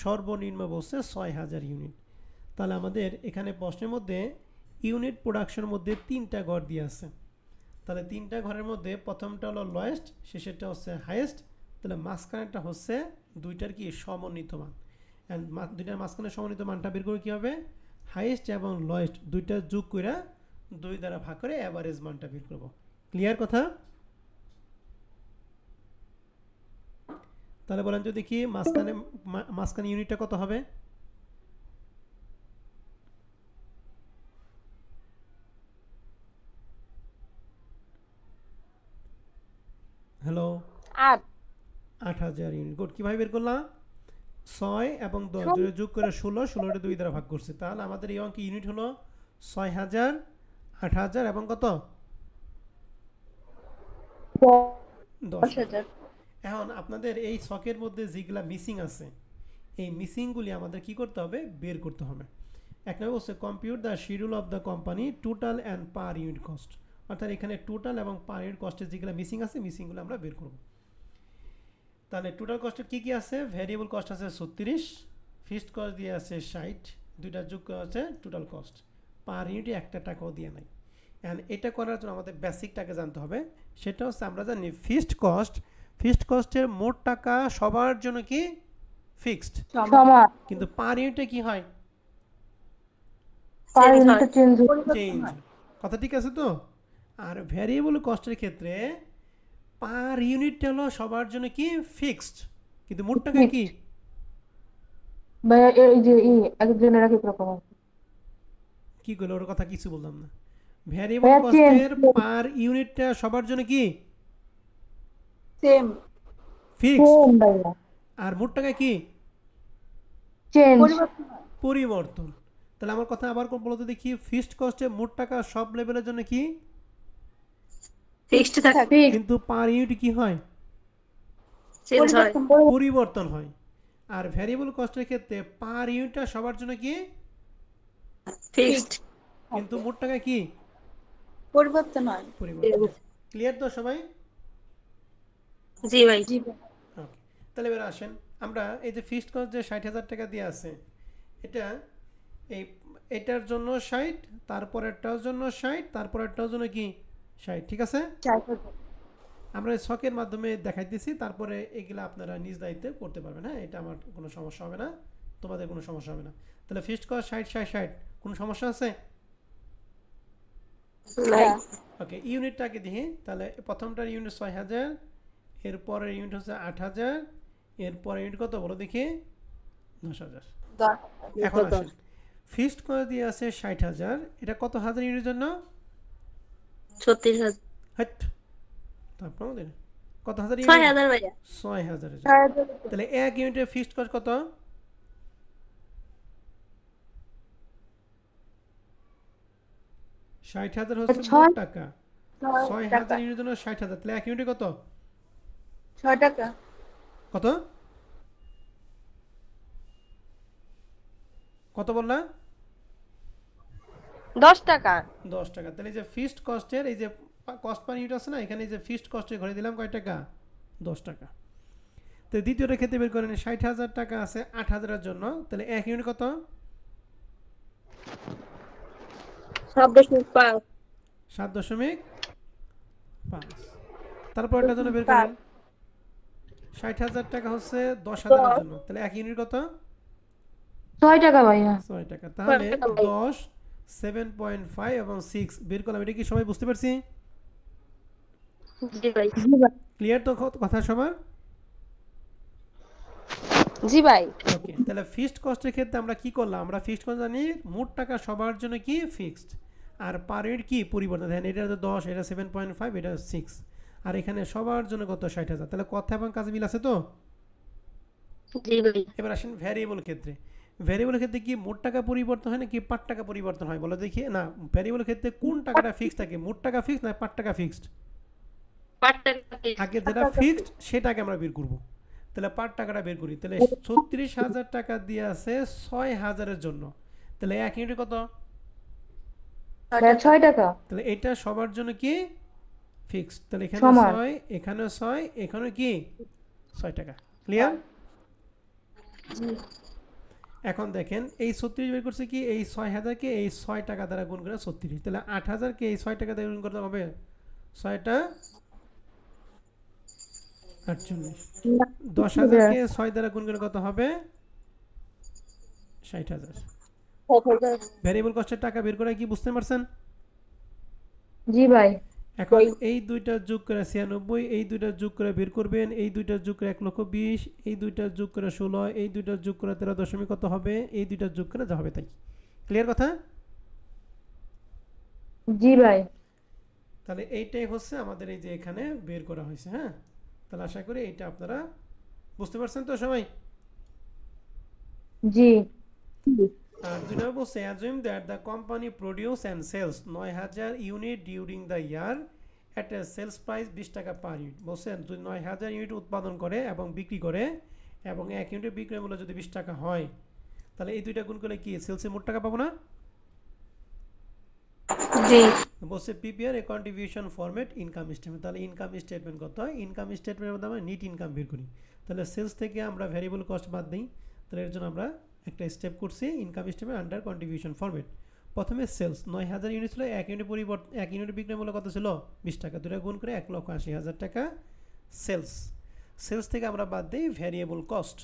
সর্বনিম্ন বলছে 6,000 unit. তাহলে আমাদের এখানে প্রশ্নের মধ্যে ইউনিট প্রোডাকশনের মধ্যে 3টা ঘর দিয়ে আছে। তাহলে 3টা ঘরের মধ্যে প্রথমটা হলো লোয়েস্ট, শেষেরটা হচ্ছে হাইয়েস্ট। তাহলে মাঝখানেরটা হচ্ছে দুইটার কি সমন্বিত মান, অ্যান্ড দুইটার মাঝখানে সমন্বিত মানটা বের করে কী হবে? হাইয়েস্ট এবং লোয়েস্ট দুইটা যোগ করে 2 দ্বারা ভাগ করে অ্যাভারেজ মানটা বের করব। ক্লিয়ার কথা? তাহলে বলেন তো দেখি মাঝখানে ইউনিটটা কত হবে? Hello, 8,000 unit. গুড, কীভাবে বের করলাম? 6 এবং 10 যোগ করে 16, 16টা 2 দ্বারা ভাগ করছে। তাহলে আমাদের এই অঙ্কে ইউনিট হলো 6,000, 8,000 এবং কত? 10,000। এখন আপনাদের এই ছকের মধ্যে যেগুলা মিসিং আছে, এই মিসিংগুলি আমাদের কি করতে হবে? বের করতে হবে। এক নম্বর বলছে compute the schedule of the company total and per unit cost, অর্থাৎ এখানে টোটাল এবং পার ইউনিট কস্টের যেগুলো মিসিং আছে, মিসিংগুলো আমরা বের করব। তাহলে টোটাল কস্টের কী কী আছে? ভ্যারিয়েবল কস্ট আছে 36, ফিক্সড কস্ট দিয়ে আছে 60, দুইটা যোগ আছে টোটাল কস্ট। পার ইউনিটে একটা টাকাও দিয়ে নাই। অ্যান্ড এটা করার জন্য আমাদের বেসিকটাকে জানতে হবে। সেটা হচ্ছে আমরা জানি ফিক্সড কস্টের মোট টাকা সবার জন্য কি ফিক্সড, কিন্তু পার ইউনিটে কি হয়? চেঞ্জ। কথা ঠিক আছে তো? আর ভ্যারিয়েবল কস্টের ক্ষেত্রে পার ইউনিটটা হলো সবার জন্য কি ফিক্সড, কিন্তু মোট টাকা কি? কি করলো ওর কথা কিছু বললাম না। ভ্যারিয়েবল কস্টের পার ইউনিটটা সবার জন্য কি সেম ফিক্সড, আর মোট টাকা কি পরিবর্তন। তাহলে আমার কথা আবার বলতে দেখি, ফিক্সড কস্টে মোট টাকা সব লেভেলের জন্য কি ফিক্সড থাকে, fixed, কিন্তু পার ইউনিট কি হয়? চেঞ্জ হয়, পরিবর্তন হয়। আর ভ্যারিয়েবল কস্টের ক্ষেত্রে পার ইউনিটটা সবার জন্য কি? ফিক্সড। কিন্তু মোট টাকা কি? পরিবর্তন হয়। পরিবর্তন হয়। ক্লিয়ার তো সবাই? জি ভাই। জি ভাই। ওকে, তাহলে এবার আসেন আমরা এই যে ফিক্সড কস্ট যে 60,000 টাকা দিয়ে আছে, এটা এই এটার জন্য 60, তারপরেরটার জন্য 60, তারপরেরটার জন্য কি 60, ঠিক আছে? 4,000 আমরা এই ছকের মাধ্যমে দেখাইতেছি, তারপরে এগুলা আপনারা নিজ দায়িত্বে করতে পারবেন। হ্যাঁ, এটা আমার কোনো সমস্যা হবে না, তোমাদের কোনো সমস্যা হবে না। তাহলে ফিক্সড কস্ট 60 60 60, কোনো সমস্যা আছে? নাই। ওকে, ইউনিটটাকে দেখি। তাহলে প্রথমটার ইউনিট 6000, এরপরের ইউনিট হচ্ছে 8000, এরপরের ইউনিট কত বলো দেখি? 10,000। 10 এখন আসেন, ফিক্সড করে দিয়ে আছে 60,000, এটা কত হাজার ইউনিটের জন্য? 36,000, হাট, তারপর আমাদের কত হাজার ইউনিট? 6,000 ভাইয়া। 6,000 এর জন্য। 4,000 তাহলে এক ইউনিটের ফিক্সড কস্ট কত? 60,000 হচ্ছে মোট টাকা, 6,000 ইউনিটের জন্য 60,000, তাহলে এক ইউনিটে কত? 6 টাকা। কত কত বললা? 10 টাকা। 10 টাকা। তাহলে এই যে ফিক্সড কস্টের এই যে কস্ট পার ইউনিট আছে না, এখানে এই যে ফিক্সড কস্টের ঘরে দিলাম কয় টাকা? 10 টাকা। তো দ্বিতীয়টা ক্ষেত্রে বের করেন, 60,000 টাকা আছে 8,000 এর জন্য, তাহলে এক ইউনিট কত? 7.5, 7.5। তারপর এটার জন্য বের করেন, 60,000 টাকা হচ্ছে 10,000 এর জন্য, তাহলে এক ইউনিট কত? 6 টাকা ভাইয়া। 6 টাকা। তাহলে 6 টাকা। 10, 7.5 এবং 6 বের করলাম। এটা কি সবাই বুঝতে পারছি? জি ভাই। জি ভাই। ক্লিয়ার তো কথা সবার? জি ভাই। ওকে, তাহলে ফিক্সড কস্টের ক্ষেত্রে আমরা কি করলাম? আমরা ফিক্সড কস্ট জানি মোট টাকা সবার জন্য কি ফিক্সড, আর পার ইউনিট কি পরিবর্তন। দেখেন এটা হচ্ছে 10, এটা 7.5, এটা 6, আর এখানে সবার জন্য কত? 60,000। তাহলে কথা এবং কাজে মিল আছে তো? জি ভাই। এবার আসেন ভ্যারিয়েবল ক্ষেত্রে। ভ্যারিয়েবল ক্ষেত্রে কি মোট টাকা পরিবর্তন হয় নাকি পার টাকা পরিবর্তন হয় বলো দেখি? না, ভ্যারিয়েবল ক্ষেত্রে কোন টাকাটা ফিক্সড থাকে? মোট টাকা ফিক্সড না পার টাকা ফিক্সড? পার টাকা fixed। আগে যেটা ফিক্সড সেটাকে আমরা বের করব। তাহলে পার টাকাটা বের করি। তাহলে 36,000 টাকা দিয়ে আছে 6,000 এর জন্য, তাহলে এক ইউনিট কত? 6 টাকা। তাহলে এটা সবার জন্য কি ফিক্সড। তাহলে এখানে সমান। 6, এখানে 6, এখানে কি 6 টাকা। ক্লিয়ার? এখন দেখেন এই 36 বের করছে কি, এই 6,000 কে এই 6 টাকা দ্বারা গুণ করে 36, তাহলে 8,000 কে এই 6 টাকা দ্বারা গুণ করতে হবে 6টা 48, 10,000 কে 6 দ্বারা গুণ করে কত হবে? 60,000। ভ্যারিয়েবল কস্টের টাকা বের করে কি বুঝতে পারছেন? জি ভাই। এখন এই দুইটা যোগ করে 96, এই দুইটা যোগ করে বের করবেন, এই দুইটা যোগ করে 1,20,000, এই দুইটা যোগ করে 16, এই দুইটা যোগ করে 13 দশমিক কত হবে? এই দুইটা যোগ করে যা হবে তাই। ক্লিয়ার কথা? জি ভাই। তাহলে এইটাই হচ্ছে আমাদের এই যে এখানে বের করা হয়েছে। হ্যাঁ, তাহলে আশা করি এইটা আপনারা বুঝতে পারছেন তো সবাই? জি। আর 2 নম্বর বলছে assume that the company produce and sells 9,000 unit during the year at a sales price 20 টাকা পার ইউনিট। বলছেন যদি 9,000 ইউনিট উৎপাদন করে এবং বিক্রি করে এবং এক ইউনিটের বিক্রয় মূল্য যদি 20 টাকা হয়, তাহলে এই দুইটা গুণ করলে কি সেলসে মোট টাকা পাবো না? জি। বলছে prepare a contribution format income statement. তাহলে ইনকাম স্টেটমেন্ট কত হয়? ইনকাম স্টেটমেন্টের মধ্যে আমরা নিট ইনকাম বের করি। তাহলে সেলস থেকে আমরা ভ্যারিয়েবল কস্ট বাদ দিই। তাহলে এর জন্য আমরা একটা স্টেপ করছি, income statement under contribution format. প্রথমে সেলস 9,000 ইউনিট ছিল, এক ইউনিট পরিবর্তন, এক ইউনিট বিক্রয় মূল্য কত ছিল? 20 টাকা। দুটা গুণ করে 1,80,000 টাকা সেলস। সেলস থেকে আমরা বাদ দিই ভ্যারিয়েবল কস্ট।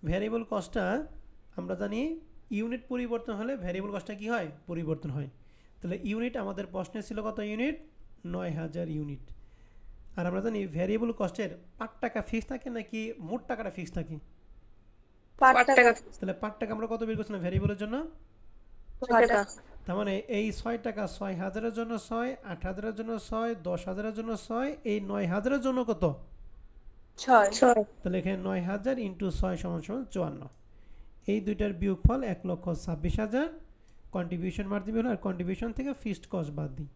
ভ্যারিয়েবল কস্টটা আমরা জানি ইউনিট পরিবর্তন হলে ভ্যারিয়েবল কস্টটা কি হয়? পরিবর্তন হয়। তাহলে ইউনিট আমাদের প্রশ্নে ছিল কত ইউনিট? 9,000 ইউনিট। আর আমরা জানি ভ্যারিয়েবল কস্টের পার টাকা ফিক্স থাকে নাকি মোট টাকাটা ফিক্স থাকে? পার পার টাকা। টাকা তাহলে পার টাকা আমরা কত বের করছিলাম ভ্যারিয়েবলের জন্য? 6 টাকা। তার মানে এই 6 টাকা 6,000 এর জন্য 6, 8,000 এর জন্য 6, 10,000 এর জন্য 6, এই 9,000 এর জন্য কত? 6। তাহলে এখানে 9,000 ইন্টু 6 সমান সমান 54। এই দুইটার বিয়োগফল 1,26,000। কন্ট্রিবিউশন মার দিবে, আর কন্ট্রিবিউশন থেকে ফিক্সড কস্ট বাদ দিই।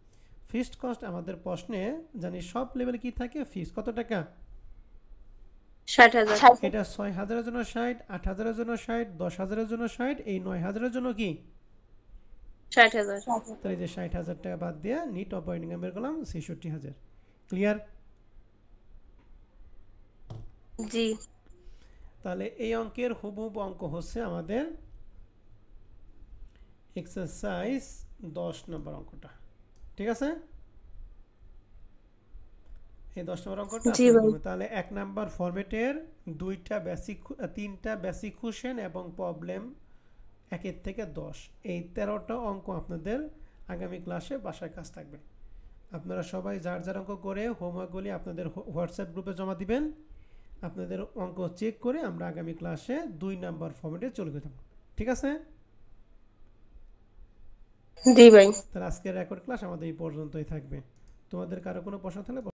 ফিক্সড কস্ট আমাদের প্রশ্নে জানি সব লেভেল কি থাকে, ফিক্স কত টাকা? 60,000 এটা 6,000 এর জন্য 60, 8,000 এর জন্য 60, 10,000 এর জন্য 60, এই 9,000 এর জন্য কি? 60,000 তাহলে যে 60,000 টাকা বাদ দিয়ে নিট অপারেটিং ইনকাম বের করলাম 66,000। ক্লিয়ার? জি তাহলে এই অঙ্কের হুবহু অঙ্ক হচ্ছে আমাদের এক্সারসাইজ 10 নম্বর অঙ্কটা। ঠিক আছে? এই 10 নম্বর অঙ্কটা জি আপনি ভাই। করবেন। তাহলে 1 নাম্বার ফরম্যাটের 3টা বেসিক কোশ্চেন এবং প্রবলেম 1 থেকে 10, এই 13টা অঙ্ক আপনাদের আগামী ক্লাসে বাসায় কাজ থাকবে। আপনারা সবাই যার যার অঙ্ক করে হোমওয়ার্কগুলি আপনাদের হোয়াটসঅ্যাপ গ্রুপে জমা দিবেন। আপনাদের অঙ্ক চেক করে আমরা আগামী ক্লাসে 2 নাম্বার ফরম্যাটে চলে যেতাম। ঠিক আছে? জি ভাই। তাহলে আজকের রেকর্ড ক্লাস আমাদের এই পর্যন্তই থাকবে। তোমাদের কারো কোনো প্রশ্ন থাকলে